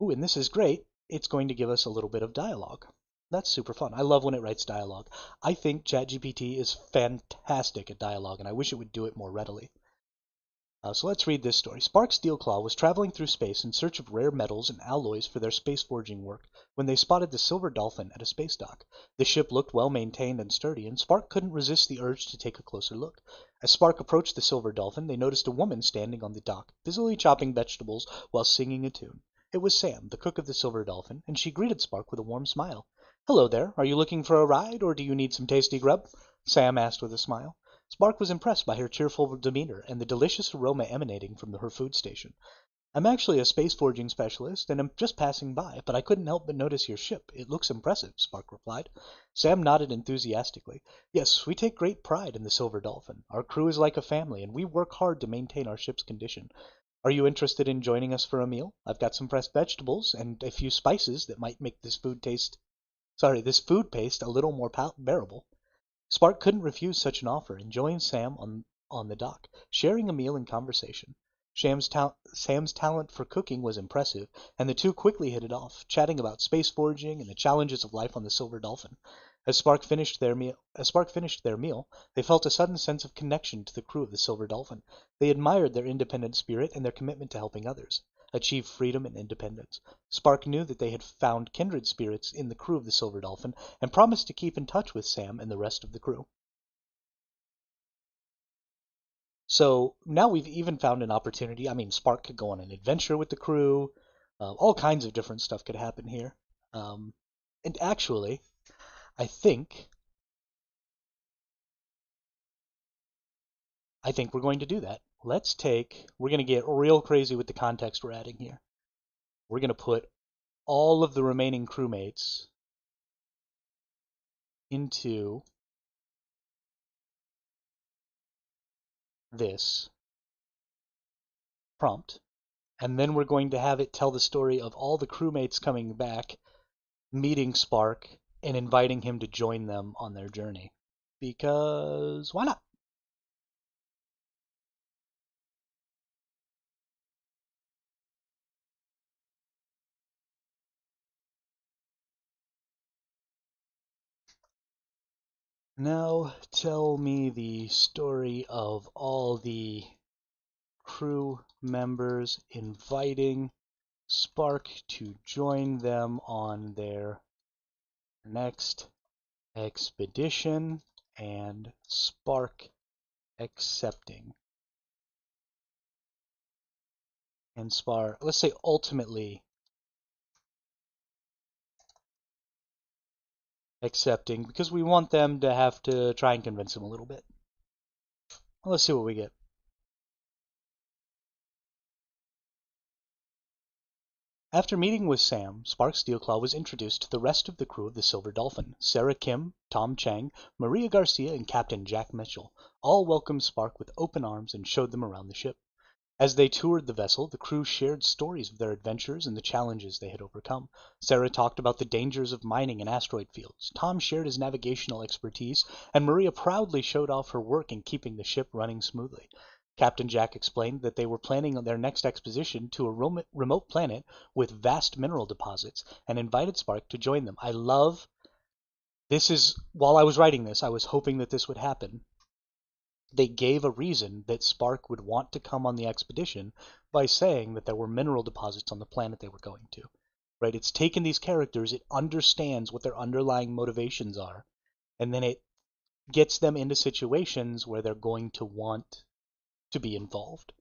Ooh, and this is great. It's going to give us a little bit of dialogue. That's super fun. I love when it writes dialogue. I think ChatGPT is fantastic at dialogue, and I wish it would do it more readily. So let's read this story. Spark Steelclaw was traveling through space in search of rare metals and alloys for their space forging work when they spotted the Silver Dolphin at a space dock. The ship looked well maintained and sturdy, and Spark couldn't resist the urge to take a closer look. As Spark approached the Silver Dolphin, they noticed a woman standing on the dock, busily chopping vegetables while singing a tune. It was Sam, the cook of the Silver Dolphin, and she greeted Spark with a warm smile. "Hello there. Are you looking for a ride, or do you need some tasty grub?" Sam asked with a smile. Spark was impressed by her cheerful demeanor and the delicious aroma emanating from her food station. "I'm actually a space forging specialist, and I'm just passing by, but I couldn't help but notice your ship. It looks impressive," Spark replied. Sam nodded enthusiastically. "Yes, we take great pride in the Silver Dolphin. Our crew is like a family, and we work hard to maintain our ship's condition. Are you interested in joining us for a meal? I've got some fresh vegetables and a few spices that might make this food paste a little more bearable." Spark couldn't refuse such an offer and joined Sam on the dock, sharing a meal and conversation. Sam's talent for cooking was impressive, and the two quickly hit it off, chatting about space forging and the challenges of life on the Silver Dolphin. As Spark finished their meal, they felt a sudden sense of connection to the crew of the Silver Dolphin. They admired their independent spirit and their commitment to helping others achieve freedom and independence. Spark knew that they had found kindred spirits in the crew of the Silver Dolphin and promised to keep in touch with Sam and the rest of the crew. So now we've even found an opportunity. I mean, Spark could go on an adventure with the crew. All kinds of different stuff could happen here. And actually, I think we're going to do that. We're going to get real crazy with the context we're adding here. We're going to put all of the remaining crewmates into this prompt, and then we're going to have it tell the story of all the crewmates coming back, meeting Spark, and inviting him to join them on their journey. Because why not? Now tell me the story of all the crew members inviting Spark to join them on their next expedition and Spark accepting. And Spark, let's say ultimately accepting, because we want them to have to try and convince him a little bit. Let's see what we get. After meeting with Sam, Spark Steelclaw was introduced to the rest of the crew of the Silver Dolphin. Sarah Kim, Tom Chang, Maria Garcia, and Captain Jack Mitchell all welcomed Spark with open arms and showed them around the ship. As they toured the vessel, the crew shared stories of their adventures and the challenges they had overcome. Sarah talked about the dangers of mining in asteroid fields. Tom shared his navigational expertise, and Maria proudly showed off her work in keeping the ship running smoothly. Captain Jack explained that they were planning their next expedition to a remote planet with vast mineral deposits and invited Spark to join them. While I was writing this, I was hoping that this would happen. They gave a reason that Spark would want to come on the expedition by saying that there were mineral deposits on the planet they were going to. Right? It's taken these characters, it understands what their underlying motivations are, and then it gets them into situations where they're going to want to be involved.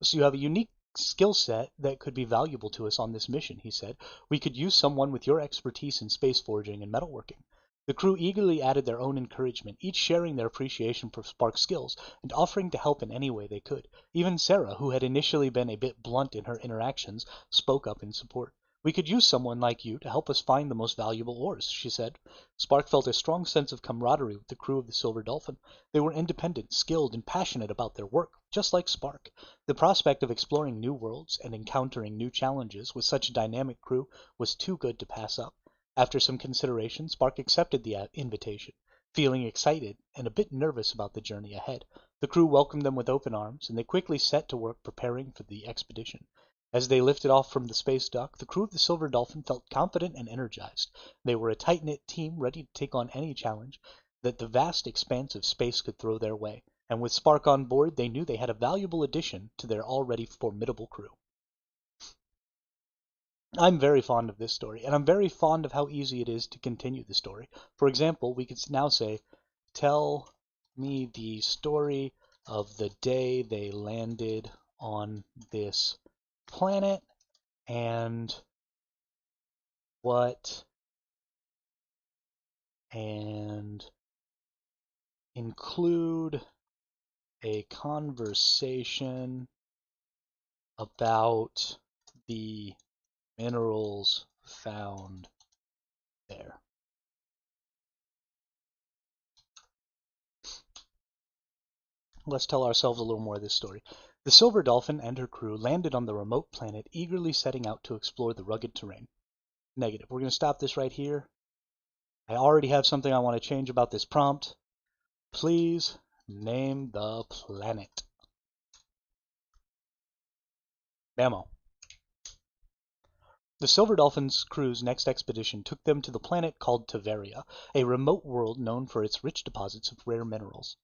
So you have a unique skill set that could be valuable to us on this mission, he said. We could use someone with your expertise in space forging and metalworking. The crew eagerly added their own encouragement, each sharing their appreciation for Spark's skills and offering to help in any way they could. Even Sarah, who had initially been a bit blunt in her interactions, spoke up in support. We could use someone like you to help us find the most valuable ores, she said. Spark felt a strong sense of camaraderie with the crew of the Silver Dolphin. They were independent, skilled, and passionate about their work, just like Spark. The prospect of exploring new worlds and encountering new challenges with such a dynamic crew was too good to pass up. After some consideration, Spark accepted the invitation, feeling excited and a bit nervous about the journey ahead. The crew welcomed them with open arms, and they quickly set to work preparing for the expedition. As they lifted off from the space dock, the crew of the Silver Dolphin felt confident and energized. They were a tight-knit team ready to take on any challenge that the vast expanse of space could throw their way, and with Spark on board, they knew they had a valuable addition to their already formidable crew. I'm very fond of this story, and I'm very fond of how easy it is to continue the story. For example, we could now say, tell me the story of the day they landed on this planet and what and include a conversation about the minerals found there. Let's tell ourselves a little more of this story. The Silver Dolphin and her crew landed on the remote planet, eagerly setting out to explore the rugged terrain. Negative. We're going to stop this right here. I already have something I want to change about this prompt. Please name the planet. Memo. The Silver Dolphin's crew's next expedition took them to the planet called Taveria, a remote world known for its rich deposits of rare minerals.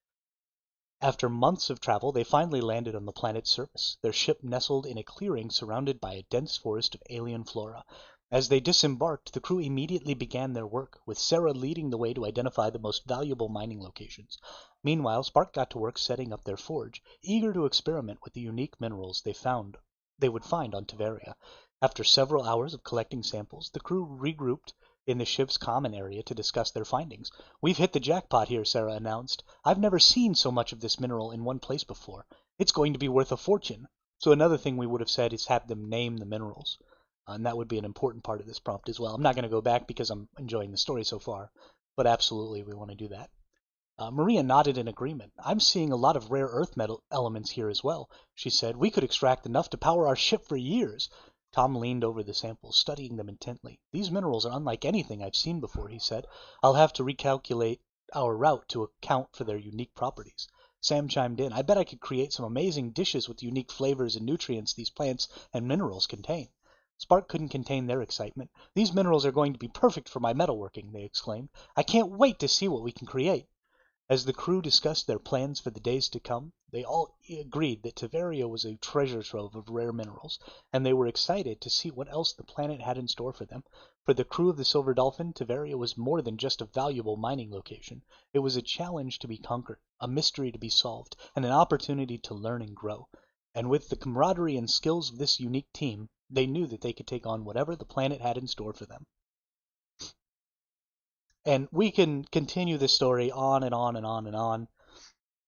After months of travel, they finally landed on the planet's surface. Their ship nestled in a clearing surrounded by a dense forest of alien flora. As they disembarked, the crew immediately began their work, with Sarah leading the way to identify the most valuable mining locations. Meanwhile, Spark got to work setting up their forge, eager to experiment with the unique minerals they would find on Taveria. After several hours of collecting samples, the crew regrouped in the ship's common area to discuss their findings. We've hit the jackpot here, Sarah announced. I've never seen so much of this mineral in one place before. It's going to be worth a fortune. So another thing we would have said is have them name the minerals. And that would be an important part of this prompt as well. I'm not going to go back because I'm enjoying the story so far, but absolutely we want to do that. Maria nodded in agreement. I'm seeing a lot of rare earth metal elements here as well, she said. We could extract enough to power our ship for years. Tom leaned over the samples, studying them intently. These minerals are unlike anything I've seen before, he said. I'll have to recalculate our route to account for their unique properties. Sam chimed in. I bet I could create some amazing dishes with the unique flavors and nutrients these plants and minerals contain. Spark couldn't contain their excitement. These minerals are going to be perfect for my metalworking, they exclaimed. I can't wait to see what we can create. As the crew discussed their plans for the days to come, they all agreed that Tiveria was a treasure trove of rare minerals, and they were excited to see what else the planet had in store for them. For the crew of the Silver Dolphin, Tiveria was more than just a valuable mining location. It was a challenge to be conquered, a mystery to be solved, and an opportunity to learn and grow. And with the camaraderie and skills of this unique team, they knew that they could take on whatever the planet had in store for them. And we can continue this story on and on and on and on.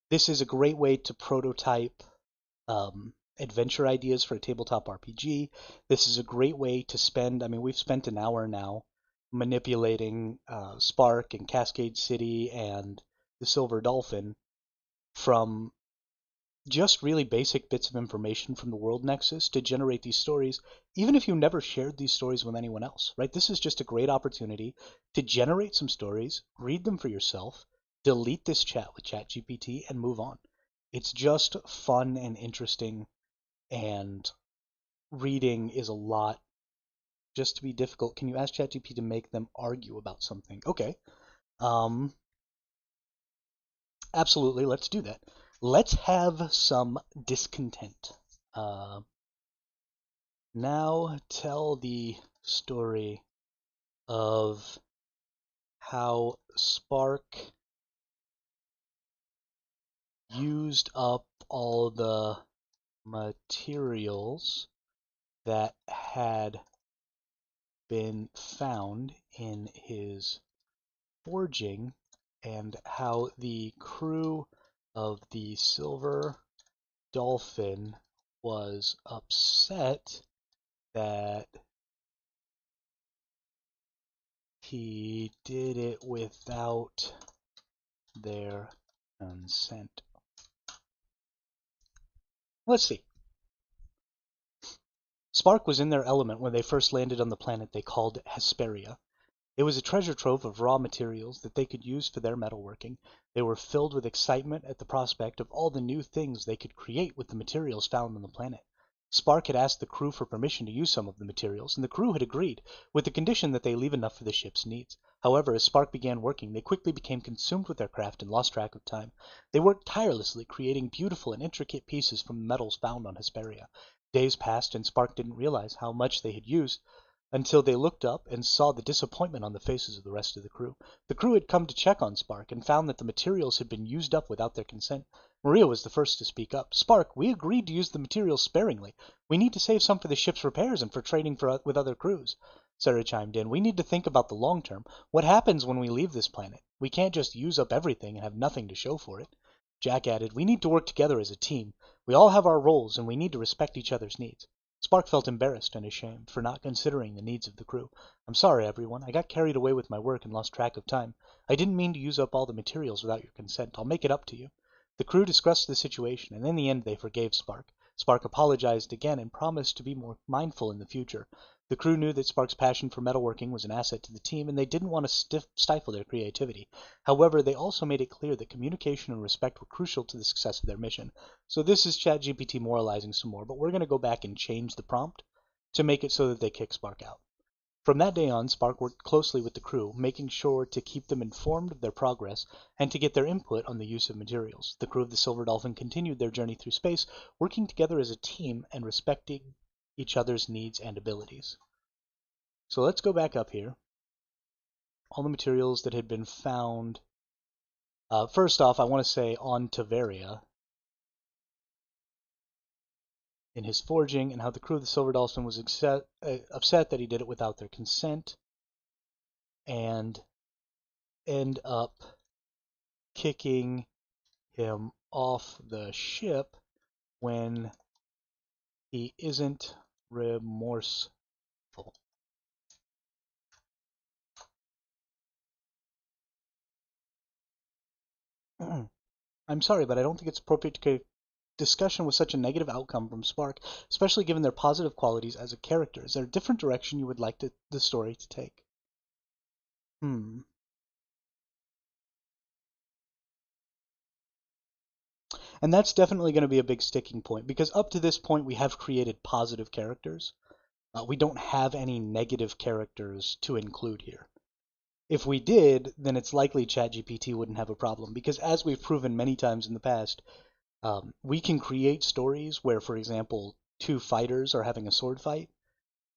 This is a great way to prototype adventure ideas for a tabletop RPG. This is a great way to spend, I mean, we've spent an hour now manipulating Spark and Cascade City and the Silver Dolphin from just really basic bits of information from the World Nexus to generate these stories, even if you never shared these stories with anyone else, right? This is just a great opportunity to generate some stories, read them for yourself, delete this chat with ChatGPT, and move on. It's just fun and interesting, and reading is a lot just to be difficult. Can you ask ChatGPT to make them argue about something? Okay. Absolutely, let's do that. Let's have some discontent. Now tell the story of how Spark used up all the materials that had been found in his forging, and how the crew of the Silver Dolphin was upset that he did it without their consent. Let's see. Spark was in their element when they first landed on the planet they called Hesperia. It was a treasure trove of raw materials that they could use for their metalworking. They were filled with excitement at the prospect of all the new things they could create with the materials found on the planet. Spark had asked the crew for permission to use some of the materials, and the crew had agreed, with the condition that they leave enough for the ship's needs. However, as Spark began working, they quickly became consumed with their craft and lost track of time. They worked tirelessly, creating beautiful and intricate pieces from the metals found on Hesperia. Days passed, and Spark didn't realize how much they had used until they looked up and saw the disappointment on the faces of the rest of the crew. The crew had come to check on Spark and found that the materials had been used up without their consent. Maria was the first to speak up. "Spark, we agreed to use the materials sparingly. We need to save some for the ship's repairs and for trading with other crews." Sarah chimed in. "We need to think about the long term. What happens when we leave this planet? We can't just use up everything and have nothing to show for it." Jack added, "We need to work together as a team. We all have our roles, and we need to respect each other's needs." Spark felt embarrassed and ashamed for not considering the needs of the crew. "I'm sorry, everyone. I got carried away with my work and lost track of time. I didn't mean to use up all the materials without your consent. I'll make it up to you." The crew discussed the situation, and in the end they forgave Spark. Spark apologized again and promised to be more mindful in the future. The crew knew that Spark's passion for metalworking was an asset to the team, and they didn't want to stifle their creativity. However, they also made it clear that communication and respect were crucial to the success of their mission. So this is ChatGPT moralizing some more, but we're going to go back and change the prompt to make it so that they kick Spark out. From that day on, Spark worked closely with the crew, making sure to keep them informed of their progress and to get their input on the use of materials. The crew of the Silver Dolphin continued their journey through space, working together as a team and respecting each other's needs and abilities. So let's go back up here. All the materials that had been found. First off, I want to say on Tiveria in his forging, and how the crew of the Silver Dolphin was upset that he did it without their consent, and end up kicking him off the ship when he isn't remorseful. I'm sorry, but I don't think it's appropriate to discussion with such a negative outcome from Spark, especially given their positive qualities as a character. Is there a different direction you would like the story to take? And that's definitely going to be a big sticking point, because up to this point we have created positive characters. We don't have any negative characters to include here. If we did, then it's likely ChatGPT wouldn't have a problem because, as we've proven many times in the past, we can create stories where, for example, two fighters are having a sword fight,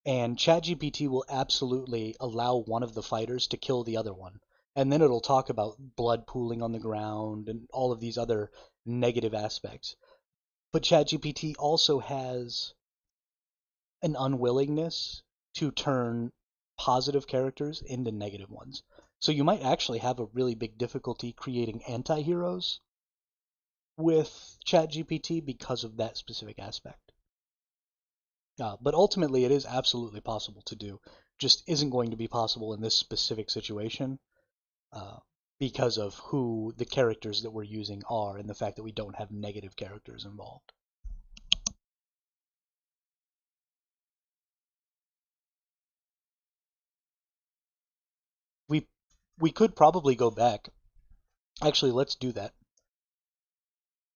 and ChatGPT will absolutely allow one of the fighters to kill the other one. And then it'll talk about blood pooling on the ground and all of these other negative aspects. But ChatGPT also has an unwillingness to turn positive characters into negative ones. So you might actually have a really big difficulty creating anti-heroes with ChatGPT because of that specific aspect. But ultimately, it is absolutely possible to do. Just isn't going to be possible in this specific situation uh, because of who the characters that we're using are and the fact that we don't have negative characters involved. We we could probably go back. Actually, let's do that.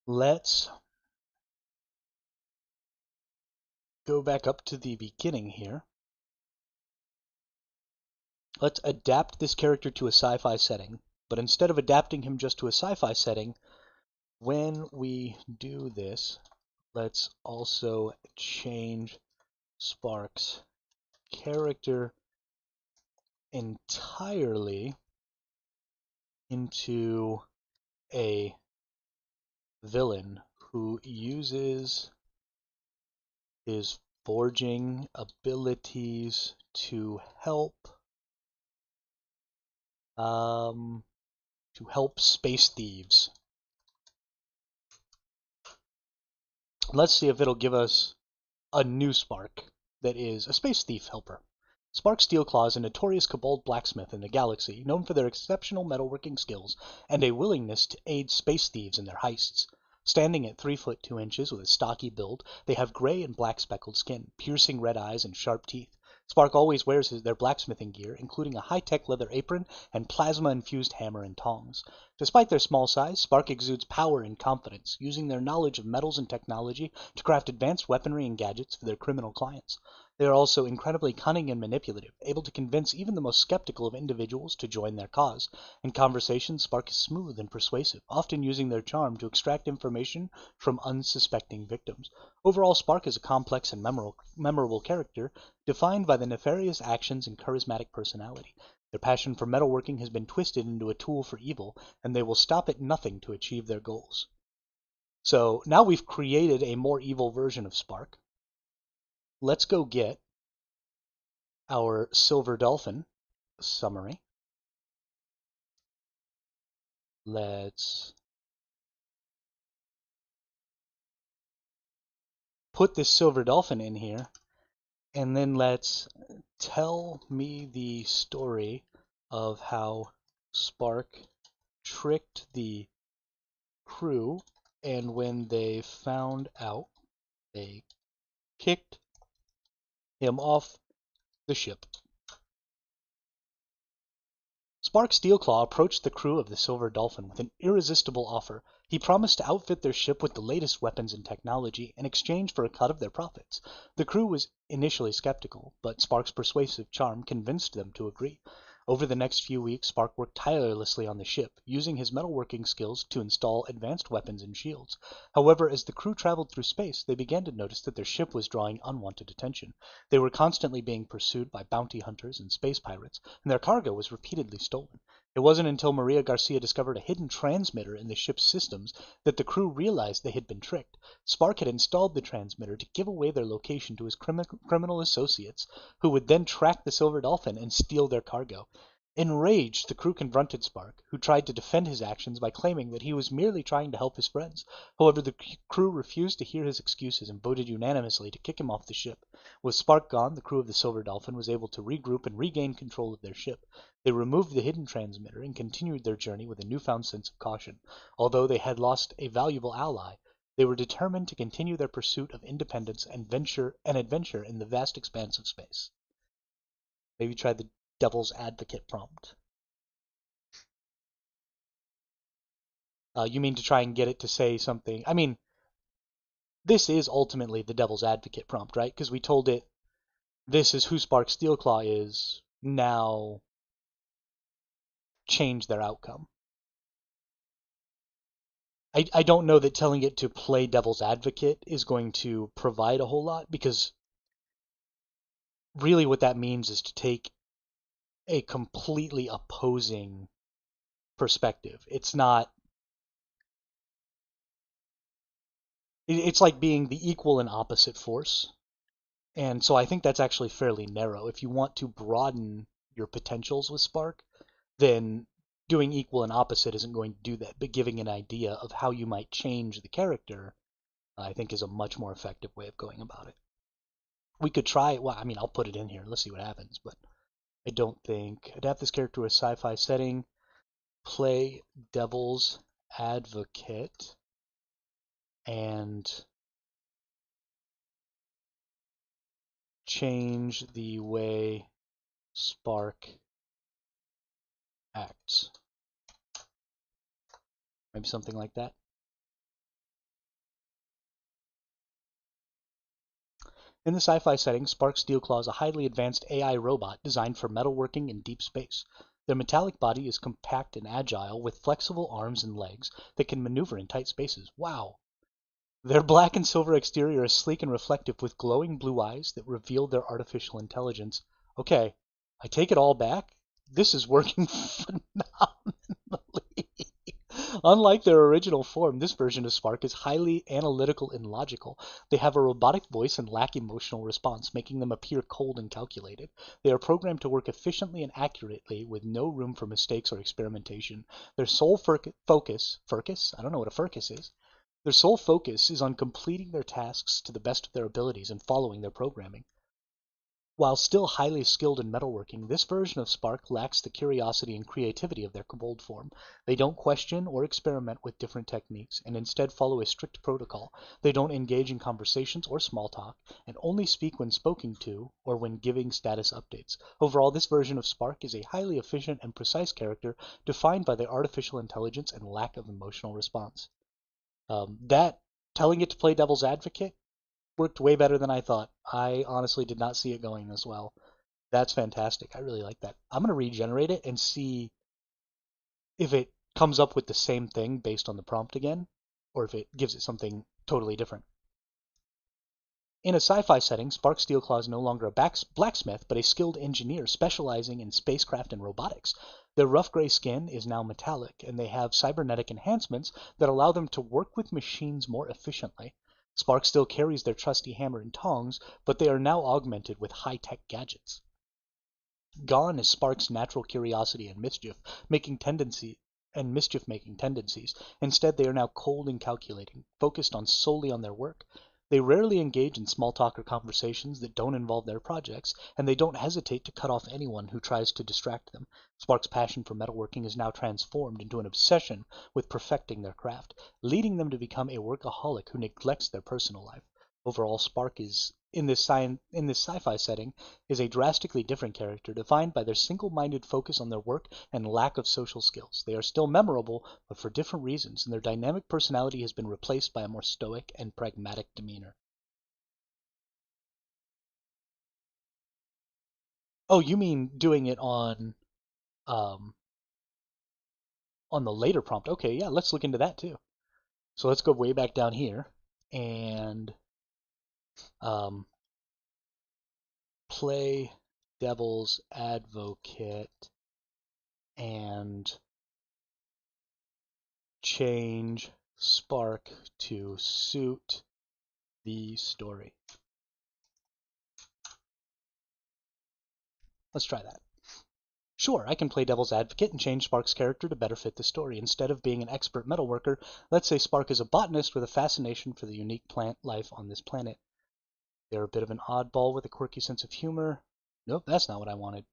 Let's go back up to the beginning here. Let's adapt this character to a sci-fi setting. But instead of adapting him just to a sci-fi setting, when we do this, let's also change Spark's character entirely into a villain who uses his forging abilities um, to help space thieves. Let's see if it'll give us a new Spark that is a space thief helper. Spark Steelclaw is a notorious kobold blacksmith in the galaxy, known for their exceptional metalworking skills and a willingness to aid space thieves in their heists. Standing at 3 foot 2 inches with a stocky build, they have gray and black speckled skin, piercing red eyes, and sharp teeth. Spark always wears their blacksmithing gear, including a high-tech leather apron and plasma-infused hammer and tongs. Despite their small size, Spark exudes power and confidence, using their knowledge of metals and technology to craft advanced weaponry and gadgets for their criminal clients. They are also incredibly cunning and manipulative, able to convince even the most skeptical of individuals to join their cause. In conversation, Spark is smooth and persuasive, often using their charm to extract information from unsuspecting victims. Overall, Spark is a complex and memorable character, defined by the nefarious actions and charismatic personality. Their passion for metalworking has been twisted into a tool for evil, and they will stop at nothing to achieve their goals. So now we've created a more evil version of Spark. Let's go get our Silver Dolphin summary. Let's put this Silver Dolphin in here, and then let's tell me the story of how Spark tricked the crew, and when they found out, they kicked him off the ship. Spark Steelclaw approached the crew of the Silver Dolphin with an irresistible offer. He promised to outfit their ship with the latest weapons and technology in exchange for a cut of their profits. The crew was initially skeptical, but Spark's persuasive charm convinced them to agree. Over the next few weeks, Spark worked tirelessly on the ship, using his metalworking skills to install advanced weapons and shields. However, as the crew traveled through space, they began to notice that their ship was drawing unwanted attention. They were constantly being pursued by bounty hunters and space pirates, and their cargo was repeatedly stolen. It wasn't until Maria Garcia discovered a hidden transmitter in the ship's systems that the crew realized they had been tricked. Spark had installed the transmitter to give away their location to his criminal associates, who would then track the Silver Dolphin and steal their cargo. Enraged, the crew confronted Spark, who tried to defend his actions by claiming that he was merely trying to help his friends. However, the crew refused to hear his excuses and voted unanimously to kick him off the ship. With Spark gone, the crew of the Silver Dolphin was able to regroup and regain control of their ship. They removed the hidden transmitter and continued their journey with a newfound sense of caution. Although they had lost a valuable ally, they were determined to continue their pursuit of independence and adventure in the vast expanse of space. Maybe try the devil's advocate prompt. You mean to try and get it to say something? I mean, this is ultimately the devil's advocate prompt, right? Because we told it this is who Spark Steelclaw is. Now change their outcome. I don't know that telling it to play devil's advocate is going to provide a whole lot, because really what that means is to take a completely opposing perspective. It's not. It's like being the equal and opposite force. And so I think that's actually fairly narrow. If you want to broaden your potentials with Spark, then doing equal and opposite isn't going to do that. But giving an idea of how you might change the character, I think, is a much more effective way of going about it. We could try it. Well, I mean, I'll put it in here. Let's see what happens. But I don't think. Adapt this character to a sci-fi setting. Play devil's advocate. And change the way Spark acts. Maybe something like that. In the sci-fi setting, Spark Steelclaw is a highly advanced AI robot designed for metalworking in deep space. Their metallic body is compact and agile with flexible arms and legs that can maneuver in tight spaces. Wow! Their black and silver exterior is sleek and reflective with glowing blue eyes that reveal their artificial intelligence. Okay, I take it all back. This is working phenomenally. Unlike their original form, this version of Spark is highly analytical and logical. They have a robotic voice and lack emotional response, making them appear cold and calculated. They are programmed to work efficiently and accurately with no room for mistakes or experimentation. Their sole focus, I don't know what a focus is. Their sole focus is on completing their tasks to the best of their abilities and following their programming. While still highly skilled in metalworking, this version of Spark lacks the curiosity and creativity of their kobold form. They don't question or experiment with different techniques, and instead follow a strict protocol. They don't engage in conversations or small talk, and only speak when spoken to or when giving status updates. Overall, this version of Spark is a highly efficient and precise character defined by their artificial intelligence and lack of emotional response. That telling it to play devil's advocate worked way better than I thought. I honestly did not see it going this well. That's fantastic. I really like that. I'm going to regenerate it and see if it comes up with the same thing based on the prompt again, or if it gives it something totally different. In a sci-fi setting, Spark Steelclaw is no longer a blacksmith, but a skilled engineer specializing in spacecraft and robotics. Their rough gray skin is now metallic, and they have cybernetic enhancements that allow them to work with machines more efficiently. Spark still carries their trusty hammer and tongs, but they are now augmented with high-tech gadgets. Gone is Spark's natural curiosity and mischief-making tendencies. Instead, they are now cold and calculating, focused solely on their work. They rarely engage in small talk or conversations that don't involve their projects, and they don't hesitate to cut off anyone who tries to distract them. Spark's passion for metalworking is now transformed into an obsession with perfecting their craft, leading them to become a workaholic who neglects their personal life. Overall, Spark is in this sci-fi setting is a drastically different character, defined by their single-minded focus on their work and lack of social skills. They are still memorable, but for different reasons, and their dynamic personality has been replaced by a more stoic and pragmatic demeanor. Oh, you mean doing it um, on the later prompt? Okay, yeah, let's look into that too. So let's go way back down here and um, play devil's advocate and change Spark to suit the story. Let's try that. Sure, I can play devil's advocate and change Spark's character to better fit the story. Instead of being an expert metalworker, let's say Spark is a botanist with a fascination for the unique plant life on this planet. They're a bit of an oddball with a quirky sense of humor. Nope, that's not what I wanted.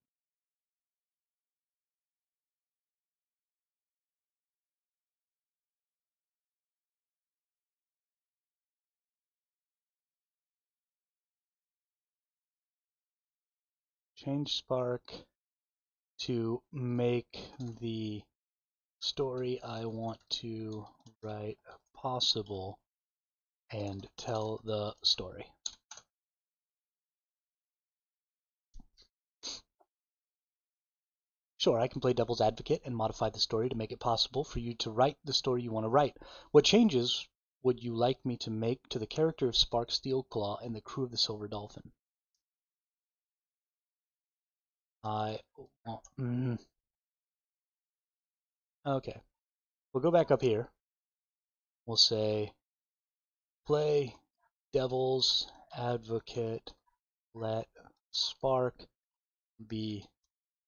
Change Spark to make the story I want to write possible and tell the story. Sure, I can play devil's advocate and modify the story to make it possible for you to write the story you want to write. What changes would you like me to make to the character of Spark Steelclaw and the crew of the Silver Dolphin? I... okay. We'll go back up here. We'll say, play devil's advocate, let Spark be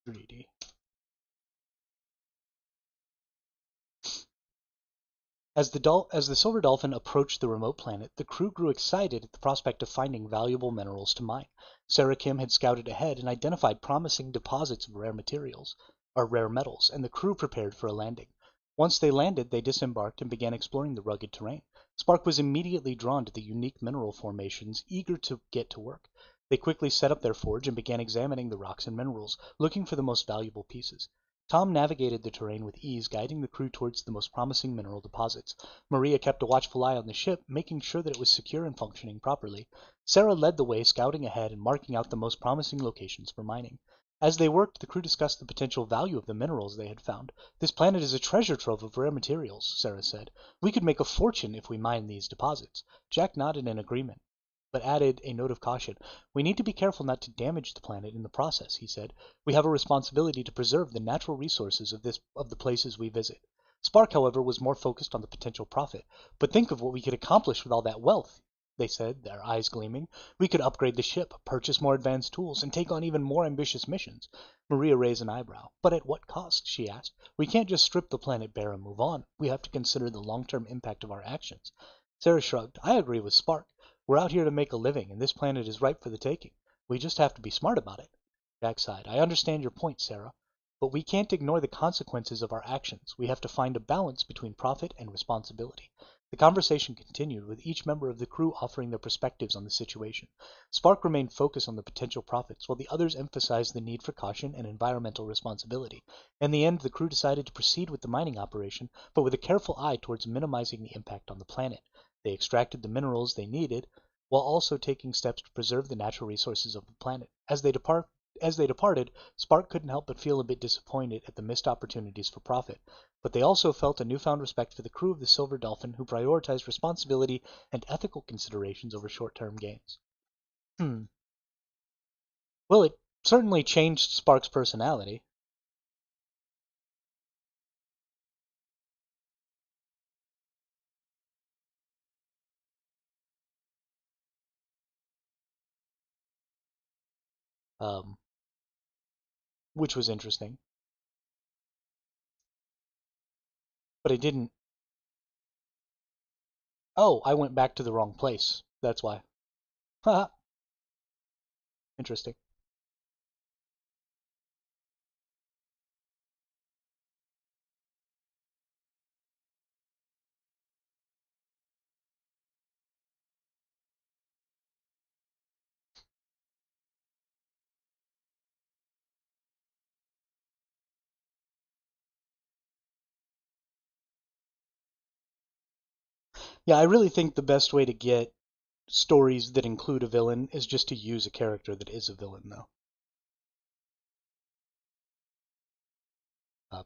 greedy. As the Silver Dolphin approached the remote planet, the crew grew excited at the prospect of finding valuable minerals to mine. Sarah Kim had scouted ahead and identified promising deposits of rare metals, and the crew prepared for a landing. Once they landed, they disembarked and began exploring the rugged terrain. Spark was immediately drawn to the unique mineral formations, eager to get to work. They quickly set up their forge and began examining the rocks and minerals, looking for the most valuable pieces. Tom navigated the terrain with ease, guiding the crew towards the most promising mineral deposits. Maria kept a watchful eye on the ship, making sure that it was secure and functioning properly. Sarah led the way, scouting ahead and marking out the most promising locations for mining. As they worked, the crew discussed the potential value of the minerals they had found. This planet is a treasure trove of rare materials, Sarah said. We could make a fortune if we mine these deposits. Jack nodded in agreement, but added a note of caution. We need to be careful not to damage the planet in the process, he said. We have a responsibility to preserve the natural resources of the places we visit. Spark, however, was more focused on the potential profit. But think of what we could accomplish with all that wealth, they said, their eyes gleaming. We could upgrade the ship, purchase more advanced tools, and take on even more ambitious missions. Maria raised an eyebrow. But at what cost, she asked. We can't just strip the planet bare and move on. We have to consider the long-term impact of our actions. Sarah shrugged. I agree with Spark. We're out here to make a living, and this planet is ripe for the taking. We just have to be smart about it. Jack sighed. I understand your point, Sarah. But we can't ignore the consequences of our actions. We have to find a balance between profit and responsibility. The conversation continued, with each member of the crew offering their perspectives on the situation. Spark remained focused on the potential profits, while the others emphasized the need for caution and environmental responsibility. In the end, the crew decided to proceed with the mining operation, but with a careful eye towards minimizing the impact on the planet. They extracted the minerals they needed, while also taking steps to preserve the natural resources of the planet. As they departed, Spark couldn't help but feel a bit disappointed at the missed opportunities for profit, but they also felt a newfound respect for the crew of the Silver Dolphin, who prioritized responsibility and ethical considerations over short-term gains. Well, it certainly changed Spark's personality. Um, which was interesting. But it didn't. Oh, I went back to the wrong place. That's why. Haha, interesting. Yeah, I really think the best way to get stories that include a villain is just to use a character that is a villain, though.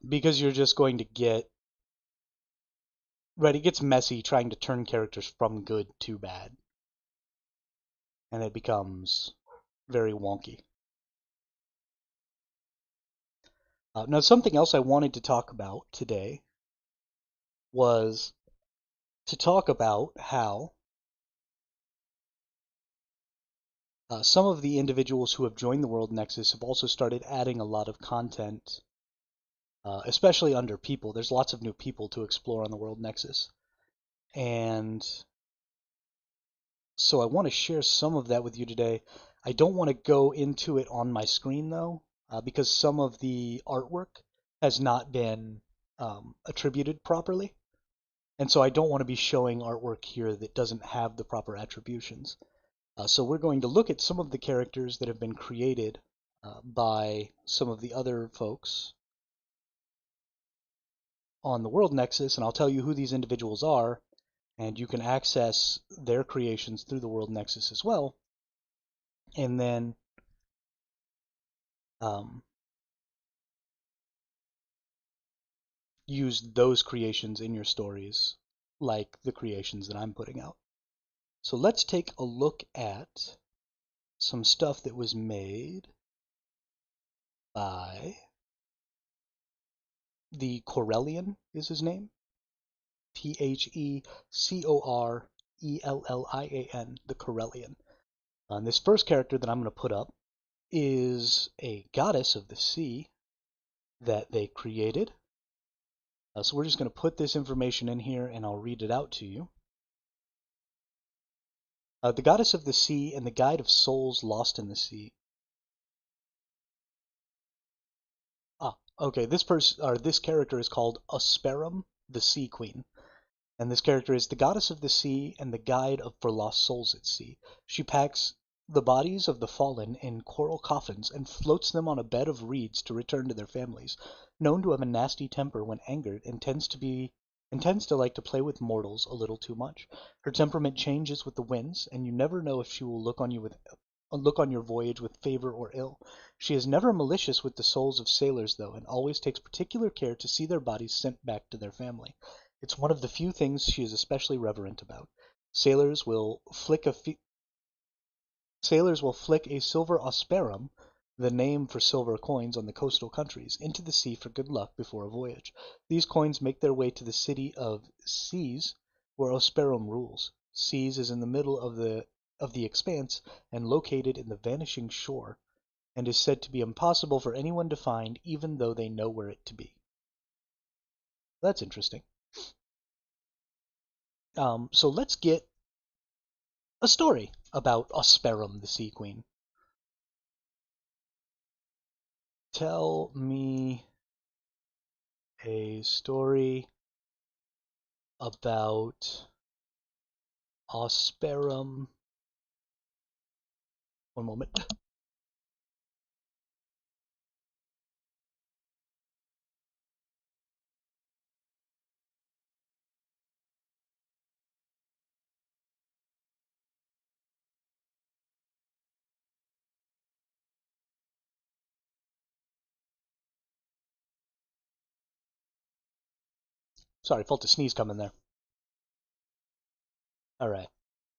Because you're just going to get. Right, it gets messy trying to turn characters from good to bad. And it becomes very wonky. Now, something else I wanted to talk about today was to talk about how some of the individuals who have joined the World Nexus have also started adding a lot of content, especially under people. There's lots of new people to explore on the World Nexus. And so I want to share some of that with you today. I don't want to go into it on my screen, though, because some of the artwork has not been attributed properly. And so I don't want to be showing artwork here that doesn't have the proper attributions. So we're going to look at some of the characters that have been created by some of the other folks on the World Nexus, and I'll tell you who these individuals are, and you can access their creations through the World Nexus as well. And then use those creations in your stories like the creations that I'm putting out. So let's take a look at some stuff that was made by the Corellian is his name. Thecorellian, the Corellian. And this first character that I'm going to put up is a goddess of the sea that they created. So we're just going to put this information in here and I'll read it out to you. The goddess of the sea and the guide of souls lost in the sea. Okay, this character is called Asperum, the Sea Queen. And this character is the goddess of the sea and the guide for lost souls at sea. She packs the bodies of the fallen in coral coffins and floats them on a bed of reeds to return to their families. Known to have a nasty temper when angered and tends to like to play with mortals a little too much. Her temperament changes with the winds, and you never know if she will look on your voyage with favor or ill. She is never malicious with the souls of sailors, though, and always takes particular care to see their bodies sent back to their family. It's one of the few things she is especially reverent about. Sailors will flick a silver asperum, the name for silver coins on the coastal countries, into the sea for good luck before a voyage. These coins make their way to the city of Seas, where Asperum rules. Seas is in the middle of the expanse and located in the vanishing shore, and is said to be impossible for anyone to find, even though they know where it to be. That's interesting. So let's get a story about Asperum, the Sea Queen. Tell me a story about Asperum. One moment. Sorry, felt a sneeze coming there. Alright.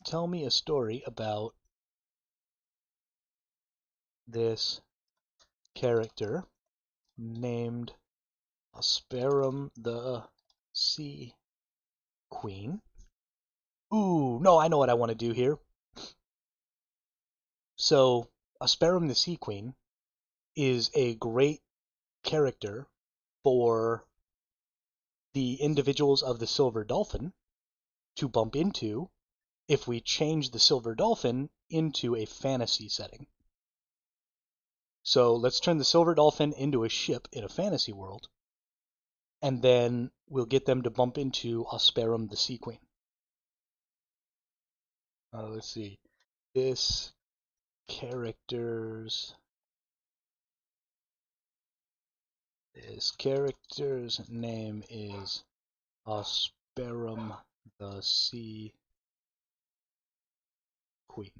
Tell me a story about this character named Asperum the Sea Queen. Ooh, no, I know what I want to do here. So, Asperum the Sea Queen is a great character for the individuals of the Silver Dolphin to bump into if we change the Silver Dolphin into a fantasy setting. So let's turn the Silver Dolphin into a ship in a fantasy world, and then we'll get them to bump into Asperum the Sea Queen. Let's see. This character's name is Asperum the Sea Queen.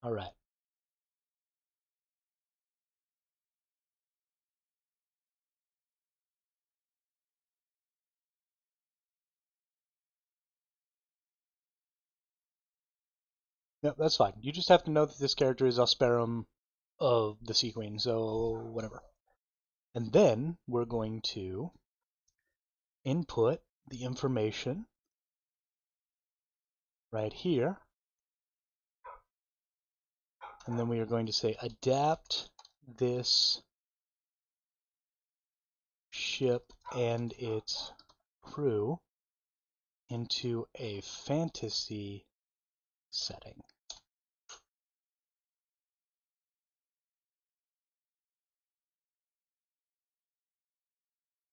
All right. Yep, that's fine. You just have to know that this character is Asperum of the Sea Queen, so whatever. And then we're going to input the information right here. And then we are going to say adapt this ship and its crew into a fantasy setting.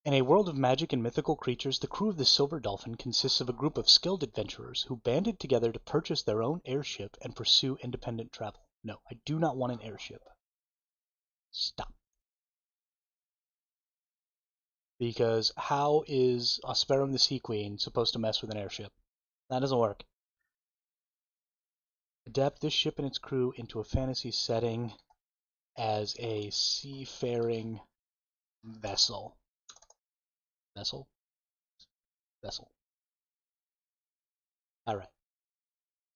In a world of magic and mythical creatures, the crew of the Silver Dolphin consists of a group of skilled adventurers who banded together to purchase their own airship and pursue independent travel. No, I do not want an airship. Stop. Because how is Asperum the Sea Queen supposed to mess with an airship? That doesn't work. Adapt this ship and its crew into a fantasy setting as a seafaring vessel. Vessel? Vessel. Alright.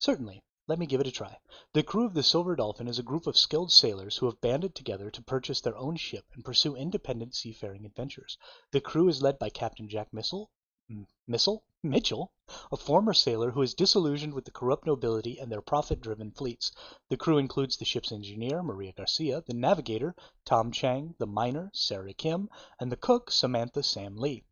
Certainly. Let me give it a try. The crew of the Silver Dolphin is a group of skilled sailors who have banded together to purchase their own ship and pursue independent seafaring adventures. The crew is led by Captain Jack Mitchell, a former sailor who is disillusioned with the corrupt nobility and their profit-driven fleets. The crew includes the ship's engineer, Maria Garcia, the navigator, Tom Chang, the miner, Sarah Kim, and the cook, Samantha Sam Lee.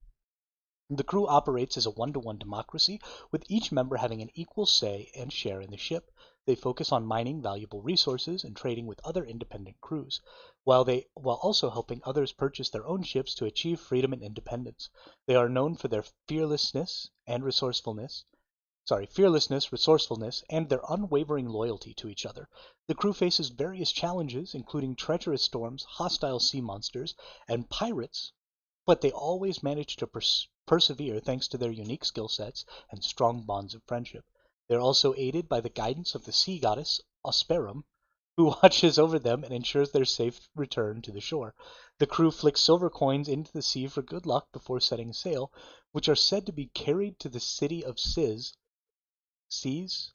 The crew operates as a one-to-one democracy, with each member having an equal say and share in the ship. They focus on mining valuable resources and trading with other independent crews, while also helping others purchase their own ships to achieve freedom and independence. They are known for their fearlessness, resourcefulness, and their unwavering loyalty to each other. The crew faces various challenges, including treacherous storms, hostile sea monsters, and pirates, but they always manage to persevere thanks to their unique skill sets and strong bonds of friendship. They are also aided by the guidance of the sea goddess, Osperum, who watches over them and ensures their safe return to the shore. The crew flicks silver coins into the sea for good luck before setting sail, which are said to be carried to the city of Seas?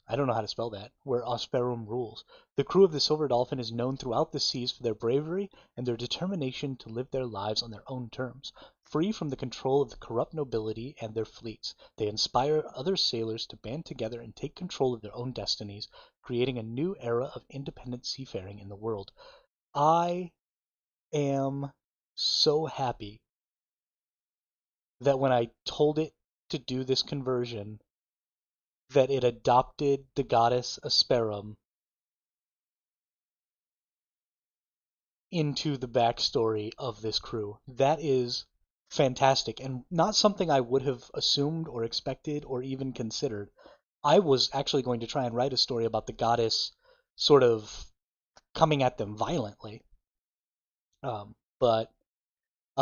I don't know how to spell that, where Osperum rules. The crew of the Silver Dolphin is known throughout the seas for their bravery and their determination to live their lives on their own terms, free from the control of the corrupt nobility and their fleets. They inspire other sailors to band together and take control of their own destinies, creating a new era of independent seafaring in the world. I am so happy that when I told it to do this conversion, that it adopted the goddess Asperum into the backstory of this crew. That is fantastic, and not something I would have assumed or expected or even considered. I was actually going to try and write a story about the goddess sort of coming at them violently. But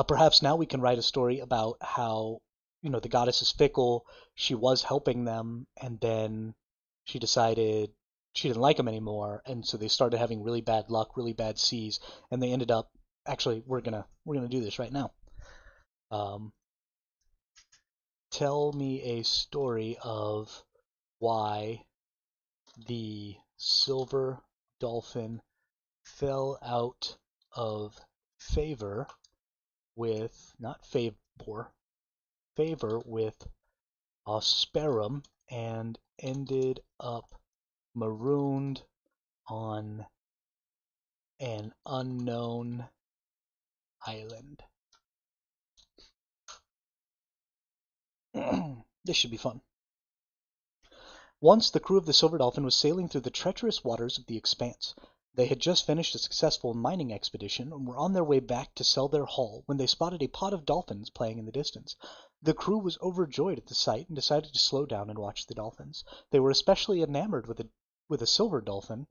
perhaps now we can write a story about how, the goddess is fickle. She was helping them, and then she decided she didn't like them anymore, and so they started having really bad luck, really bad seas, and they ended up. Actually, we're gonna do this right now. Tell me a story of why the silver dolphin fell out of favor with favor with Osperum and ended up marooned on an unknown island. This should be fun. Once the crew of the Silver Dolphin was sailing through the treacherous waters of the Expanse. They had just finished a successful mining expedition and were on their way back to sell their haul when they spotted a pod of dolphins playing in the distance. The crew was overjoyed at the sight and decided to slow down and watch the dolphins. They were especially enamored with a silver dolphin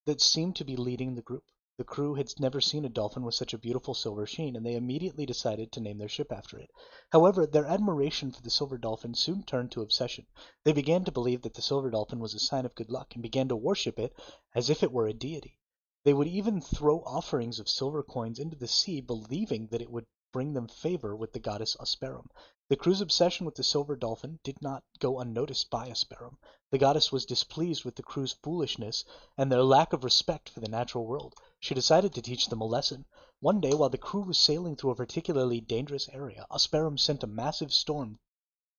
that seemed to be leading the group. The crew had never seen a dolphin with such a beautiful silver sheen, and they immediately decided to name their ship after it. However, their admiration for the silver dolphin soon turned to obsession. They began to believe that the silver dolphin was a sign of good luck, and began to worship it as if it were a deity. They would even throw offerings of silver coins into the sea, believing that it would bring them favor with the goddess Asperum. The crew's obsession with the silver dolphin did not go unnoticed by Asperum. The goddess was displeased with the crew's foolishness and their lack of respect for the natural world. She decided to teach them a lesson. One day, while the crew was sailing through a particularly dangerous area, Asperum sent a massive storm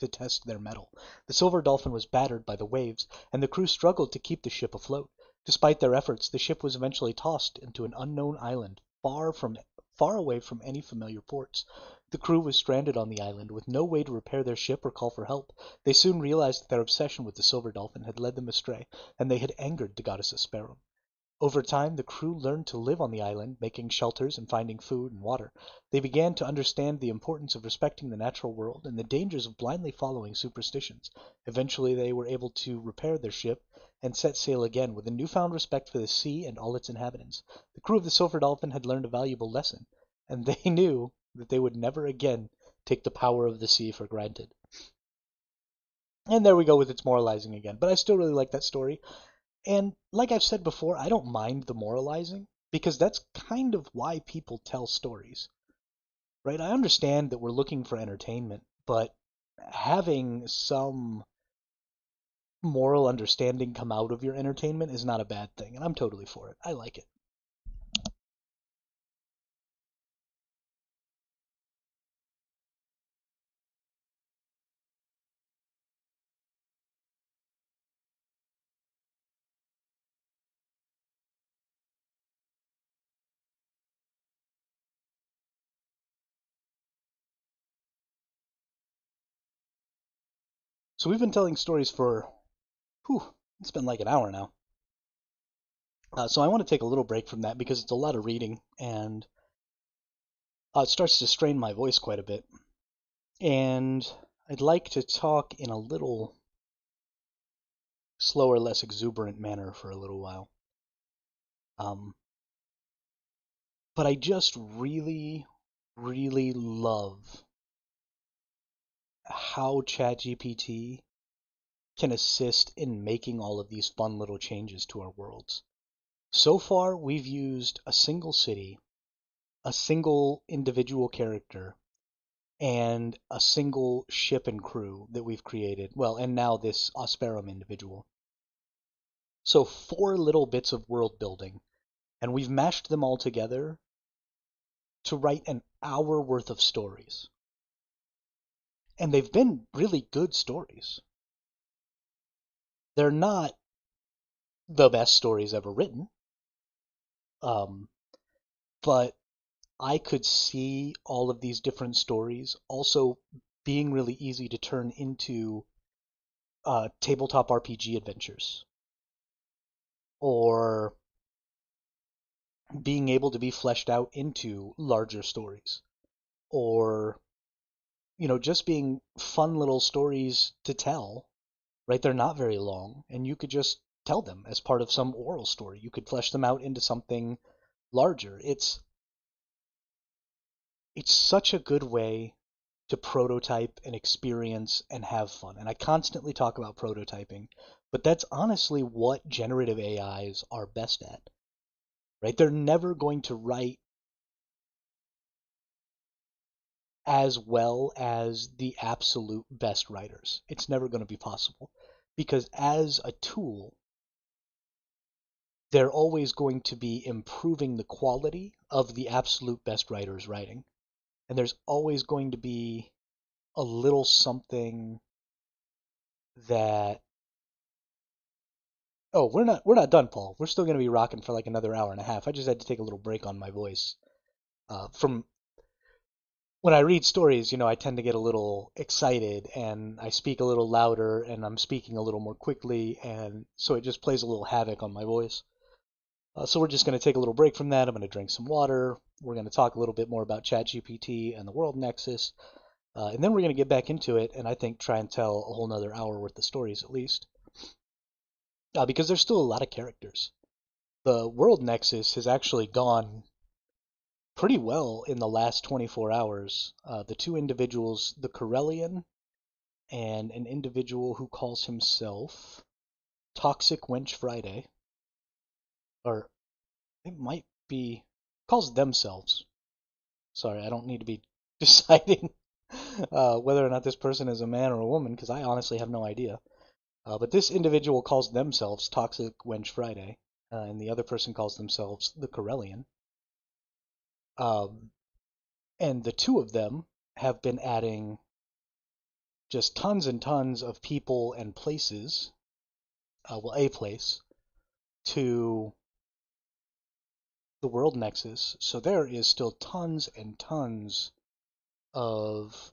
to test their mettle. The silver dolphin was battered by the waves, and the crew struggled to keep the ship afloat. Despite their efforts, the ship was eventually tossed into an unknown island, far away from any familiar ports. The crew was stranded on the island, with no way to repair their ship or call for help. They soon realized that their obsession with the silver dolphin had led them astray, and they had angered the goddess Asperum. Over time, the crew learned to live on the island, making shelters and finding food and water. They began to understand the importance of respecting the natural world and the dangers of blindly following superstitions. Eventually, they were able to repair their ship and set sail again with a newfound respect for the sea and all its inhabitants. The crew of the Silver Dolphin had learned a valuable lesson, and they knew that they would never again take the power of the sea for granted. And there we go with its moralizing again. But I still really like that story. And like I've said before, I don't mind the moralizing. because that's kind of why people tell stories, right? I understand that we're looking for entertainment, but having some moral understanding come out of your entertainment is not a bad thing, and I'm totally for it. I like it. So we've been telling stories for, whew, it's been like an hour now. So I want to take a little break from that because it's a lot of reading and it starts to strain my voice quite a bit. And I'd like to talk in a little slower, less exuberant manner for a little while. Um, but I just really, really love how ChatGPT can assist in making all of these fun little changes to our worlds. So far, we've used a single city, a single individual character, and a single ship and crew that we've created. Well, and now this Osperum individual. So four little bits of world building, and we've mashed them all together to write an hour worth of stories. And they've been really good stories. They're not the best stories ever written, um, but I could see all of these different stories also being really easy to turn into tabletop RPG adventures, or being able to be fleshed out into larger stories, or just being fun little stories to tell, right? They're not very long, and you could just tell them as part of some oral story. You could flesh them out into something larger. It's such a good way to prototype and experience and have fun. And I constantly talk about prototyping, but that's honestly what generative AIs are best at, right? They're never going to write as well as the absolute best writers. It's never going to be possible because as a tool, they're always going to be improving the quality of the absolute best writers writing. And there's always going to be a little something that oh, we're not done, Paul. We're still going to be rocking for like another hour and a half. I just had to take a little break on my voice. From when I read stories, I tend to get a little excited and I speak a little louder and I'm speaking a little more quickly, and so it just plays a little havoc on my voice. So we're just going to take a little break from that. I'm going to drink some water. We're going to talk a little bit more about ChatGPT and the World Nexus, and then we're going to get back into it and I think try and tell a whole nother hour worth of stories at least, because there's still a lot of characters. The World Nexus has actually gone pretty well in the last 24 hours. The two individuals, the Corellian and an individual who calls himself Toxic Wench Friday, or it might be, calls themselves. Sorry, I don't need to be deciding whether or not this person is a man or a woman, because I honestly have no idea. But this individual calls themselves Toxic Wench Friday, and the other person calls themselves the Corellian. Um, and the two of them have been adding just tons and tons of people and places, well, a place, to the World Nexus. So there is still tons and tons of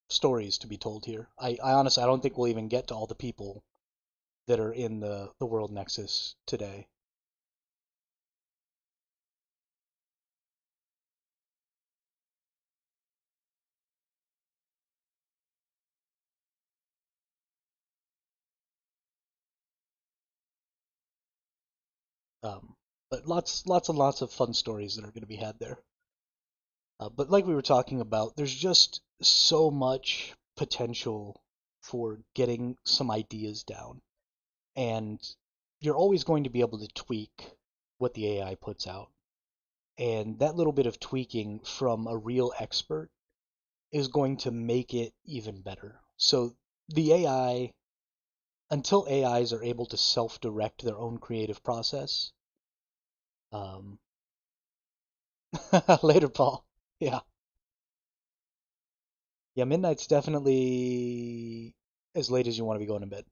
stories to be told here. I honestly, I don't think we'll even get to all the people that are in the World Nexus today. Um, but lots and lots of fun stories that are going to be had there. But like we were talking about, there's just so much potential for getting some ideas down. And you're always going to be able to tweak what the AI puts out. And that little bit of tweaking from a real expert is going to make it even better. So the AI, until AIs are able to self-direct their own creative process, um, later, Paul. Yeah. Yeah, midnight's definitely as late as you want to be going to bed.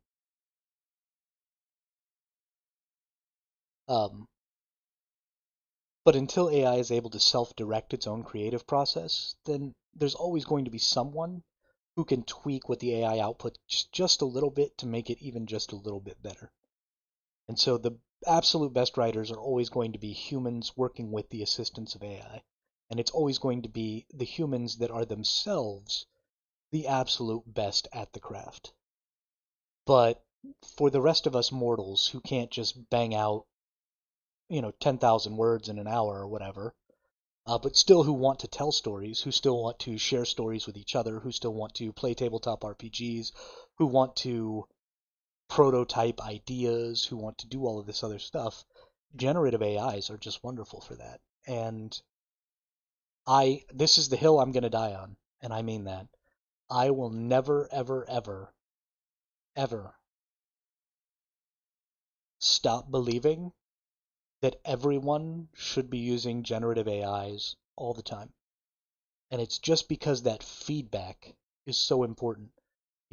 Um, but until AI is able to self-direct its own creative process, then there's always going to be someone who can tweak what the AI outputs just a little bit to make it even just a little bit better. And so the absolute best writers are always going to be humans working with the assistance of AI. And it's always going to be the humans that are themselves the absolute best at the craft. But for the rest of us mortals who can't just bang out, 10,000 words in an hour or whatever, but still who want to tell stories, who still want to share stories with each other, who still want to play tabletop RPGs, who want to prototype ideas, who want to do all of this other stuff, generative AIs are just wonderful for that. And this is the hill I'm going to die on, and I mean that. I will never, ever, ever, ever stop believing that everyone should be using generative AIs all the time. And it's just because that feedback is so important.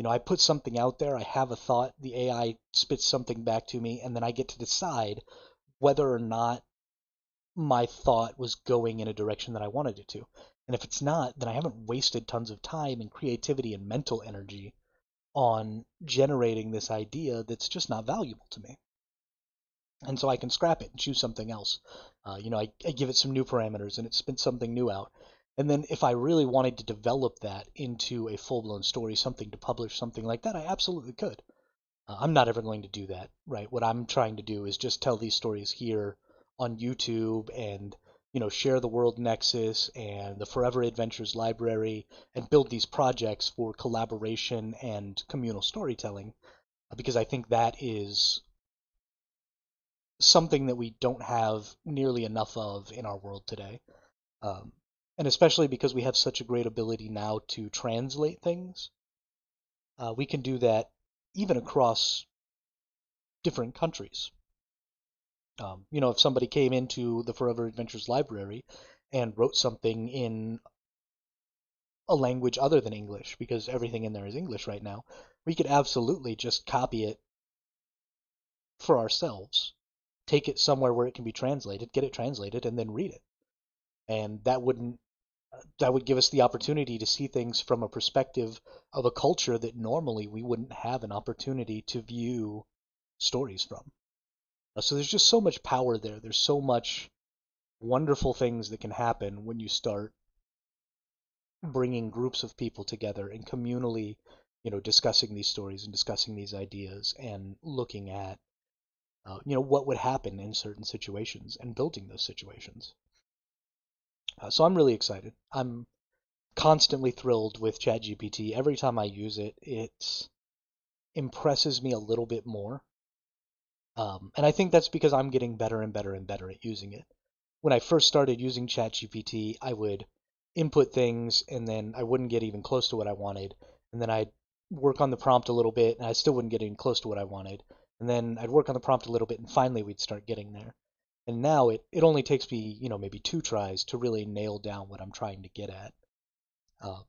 I put something out there, I have a thought, the AI spits something back to me, and then I get to decide whether or not my thought was going in a direction that I wanted it to. And if it's not, then I haven't wasted tons of time and creativity and mental energy on generating this idea that's just not valuable to me. And so I can scrap it and choose something else. I give it some new parameters and it spits something new out. And then if I really wanted to develop that into a full-blown story, something to publish, something like that, I absolutely could. I'm not ever going to do that, right? What I'm trying to do is just tell these stories here on YouTube and, share the World Nexus and the Forever Adventures library and build these projects for collaboration and communal storytelling because I think that is something that we don't have nearly enough of in our world today. Um, and especially because we have such a great ability now to translate things, we can do that even across different countries. If somebody came into the Forever Adventures library and wrote something in a language other than English, because everything in there is English right now, we could absolutely just copy it for ourselves, take it somewhere where it can be translated, get it translated, and then read it. And that would give us the opportunity to see things from a perspective of a culture that normally we wouldn't have an opportunity to view stories from. So there's just so much power there. There's so much wonderful things that can happen when you start bringing groups of people together and communally, discussing these stories and discussing these ideas and looking at, what would happen in certain situations and building those situations. So I'm really excited. I'm constantly thrilled with ChatGPT. Every time I use it, it impresses me a little bit more. And I think that's because I'm getting better and better and better at using it. When I first started using ChatGPT, I would input things and then I wouldn't get even close to what I wanted. And then I'd work on the prompt a little bit and I still wouldn't get even close to what I wanted. And then I'd work on the prompt a little bit and finally we'd start getting there. And now it only takes me, maybe 2 tries to really nail down what I'm trying to get at. Uh,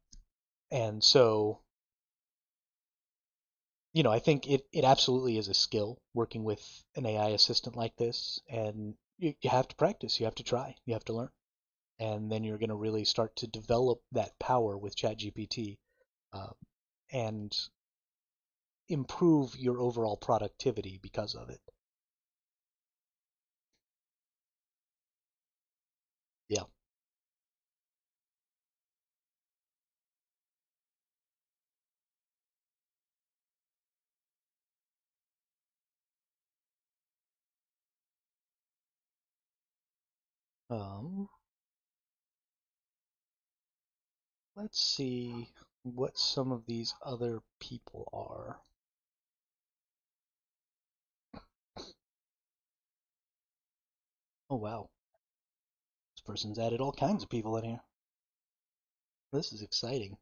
and so, I think it absolutely is a skill working with an AI assistant like this. And you have to practice, you have to try, you have to learn. And then you're going to really start to develop that power with ChatGPT uh, and improve your overall productivity because of it. Yeah. Um, let's see what some of these other people are. Oh wow. This person's added all kinds of people in here. This is exciting.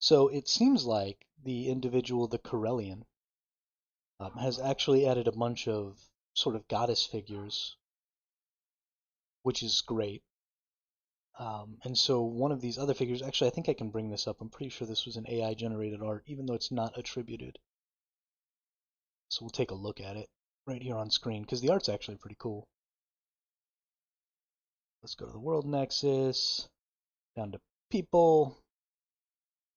So it seems like the individual, the Corellian, has actually added a bunch of sort of goddess figures, which is great. And so one of these other figures, actually, I think I can bring this up. I'm pretty sure this was an AI generated art, even though it's not attributed. So we'll take a look at it right here on screen, because the art's actually pretty cool. Let's go to the World Nexus, down to people.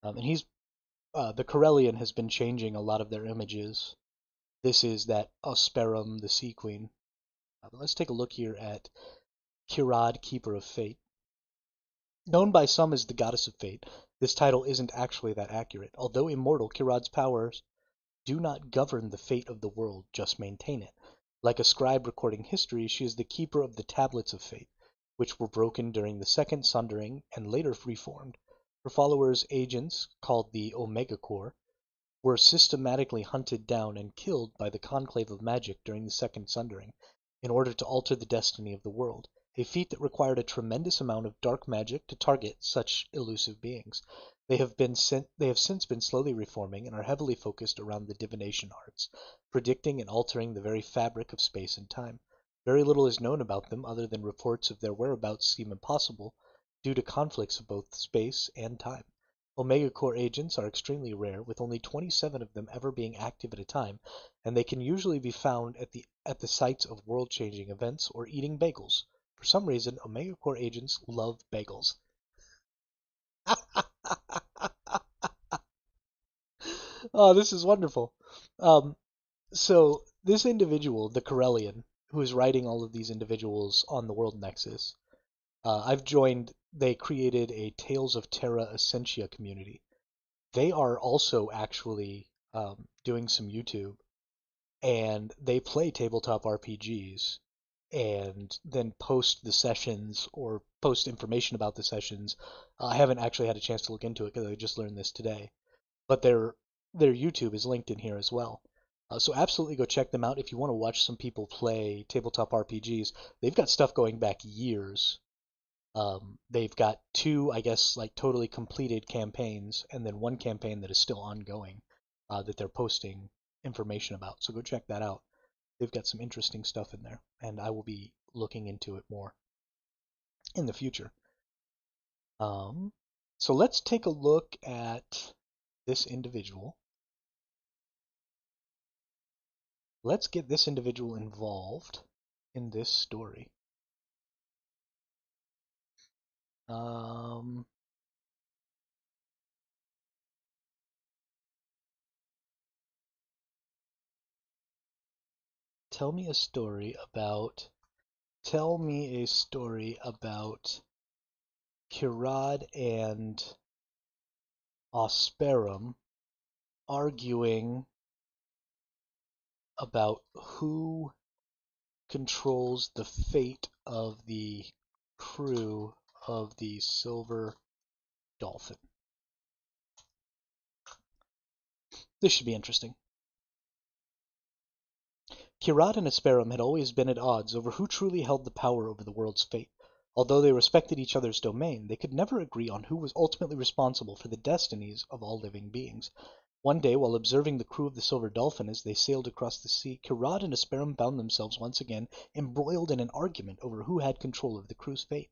And the Corellian has been changing a lot of their images. This is that Osperum, the Sea Queen. But let's take a look here at Kirad, Keeper of Fate. Known by some as the Goddess of Fate, this title isn't actually that accurate. Although immortal, Kirad's powers do not govern the fate of the world, just maintain it. Like a scribe recording history, she is the keeper of the tablets of fate, which were broken during the Second Sundering and later reformed. Her followers, agents, called the Omega Corps, were systematically hunted down and killed by the Conclave of Magic during the Second Sundering, in order to alter the destiny of the world, a feat that required a tremendous amount of dark magic to target such elusive beings. They have since been slowly reforming and are heavily focused around the divination arts, predicting and altering the very fabric of space and time. Very little is known about them other than reports of their whereabouts seem impossible due to conflicts of both space and time. Omega Core agents are extremely rare, with only 27 of them ever being active at a time, and they can usually be found at the sites of world-changing events or eating bagels. For some reason, Omega Core agents love bagels. Oh, this is wonderful. Um, so this individual, the Corellian, who is writing all of these individuals on the World Nexus, I've joined. They created a Tales of Terra Essentia community. They are also actually doing some YouTube, and they play tabletop RPGs and then post the sessions or post information about the sessions. I haven't actually had a chance to look into it because I just learned this today, but their YouTube is linked in here as well. So absolutely go check them out if you want to watch some people play tabletop RPGs. They've got stuff going back years. They've got two, I guess, like totally completed campaigns, and then one campaign that is still ongoing that they're posting information about. So go check that out. They've got some interesting stuff in there, and I will be looking into it more in the future. So let's take a look at this individual. Let's get this individual involved in this story. Um, tell me a story about Kirad and Osperum arguing about who controls the fate of the crew of the Silver Dolphin. This should be interesting. Kirad and Asperum had always been at odds over who truly held the power over the world's fate. Although they respected each other's domain, they could never agree on who was ultimately responsible for the destinies of all living beings. One day, while observing the crew of the Silver Dolphin as they sailed across the sea, Kirad and Asperum found themselves once again embroiled in an argument over who had control of the crew's fate.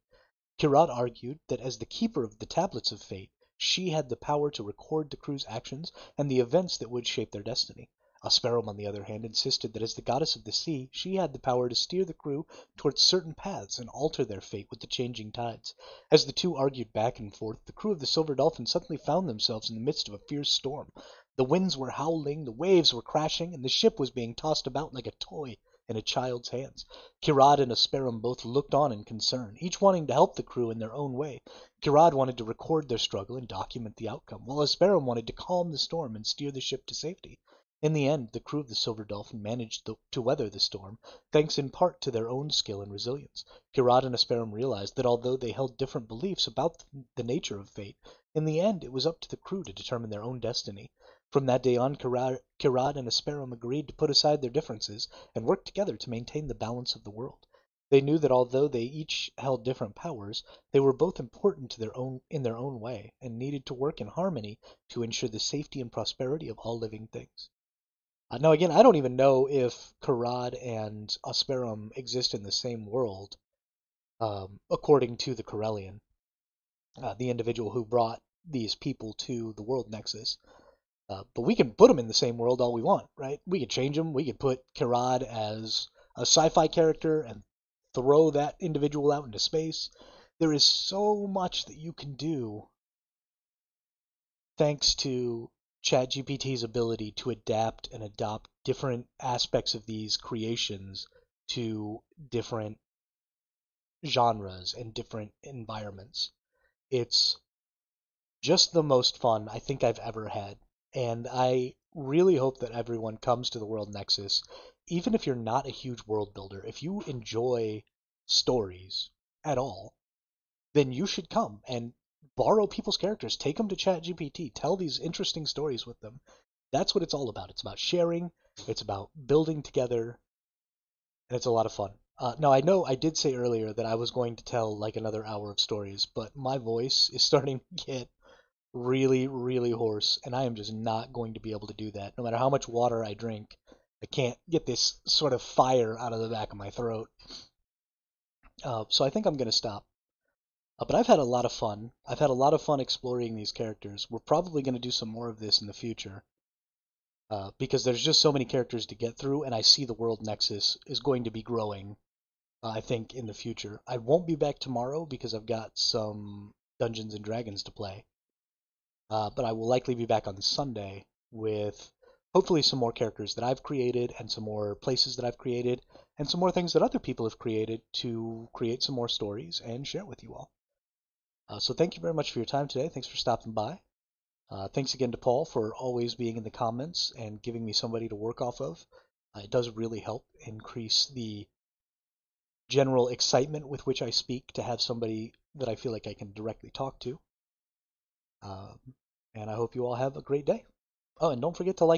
Kirad argued that as the keeper of the tablets of fate, she had the power to record the crew's actions and the events that would shape their destiny. Asperum, on the other hand, insisted that as the goddess of the sea, she had the power to steer the crew towards certain paths and alter their fate with the changing tides. As the two argued back and forth, the crew of the Silver Dolphin suddenly found themselves in the midst of a fierce storm. The winds were howling, the waves were crashing, and the ship was being tossed about like a toy. in a child's hands. Kirad and Asperum both looked on in concern, each wanting to help the crew in their own way. Kirad wanted to record their struggle and document the outcome, while Asperum wanted to calm the storm and steer the ship to safety. In the end, the crew of the Silver Dolphin managed to weather the storm, thanks in part to their own skill and resilience. Kirad and Asperum realized that although they held different beliefs about the nature of fate, in the end it was up to the crew to determine their own destiny. From that day on, Kirad and Asperum agreed to put aside their differences and work together to maintain the balance of the world. They knew that although they each held different powers, they were both important to in their own way, and needed to work in harmony to ensure the safety and prosperity of all living things. Now, again, I don't even know if Karad and Asperum exist in the same world, according to the Corellian, the individual who brought these people to the World Nexus. But we can put them in the same world all we want, right? We could change them. We could put Karad as a sci-fi character and throw that individual out into space. There is so much that you can do thanks to ChatGPT's ability to adapt and adopt different aspects of these creations to different genres and different environments. It's just the most fun I think I've ever had. And I really hope that everyone comes to the World Nexus, even if you're not a huge world builder. If you enjoy stories at all, then you should come and borrow people's characters, take them to ChatGPT, tell these interesting stories with them. That's what it's all about. It's about sharing, it's about building together, and it's a lot of fun. Now, I know I did say earlier that I was going to tell like another hour of stories, but my voice is starting to get really, really hoarse, and I am just not going to be able to do that. No matter how much water I drink, I can't get this sort of fire out of the back of my throat. So I think I'm going to stop. But I've had a lot of fun. I've had a lot of fun exploring these characters. We're probably going to do some more of this in the future. Because there's just so many characters to get through, and I see the World Nexus is going to be growing, I think, in the future. I won't be back tomorrow because I've got some Dungeons and Dragons to play. But I will likely be back on Sunday with hopefully some more characters that I've created and some more places that I've created and some more things that other people have created to create some more stories and share with you all. So thank you very much for your time today. Thanks for stopping by. Thanks again to Paul for always being in the comments and giving me somebody to work off of. It does really help increase the general excitement with which I speak to have somebody that I feel like I can directly talk to. Um, and I hope you all have a great day. Oh, and don't forget to like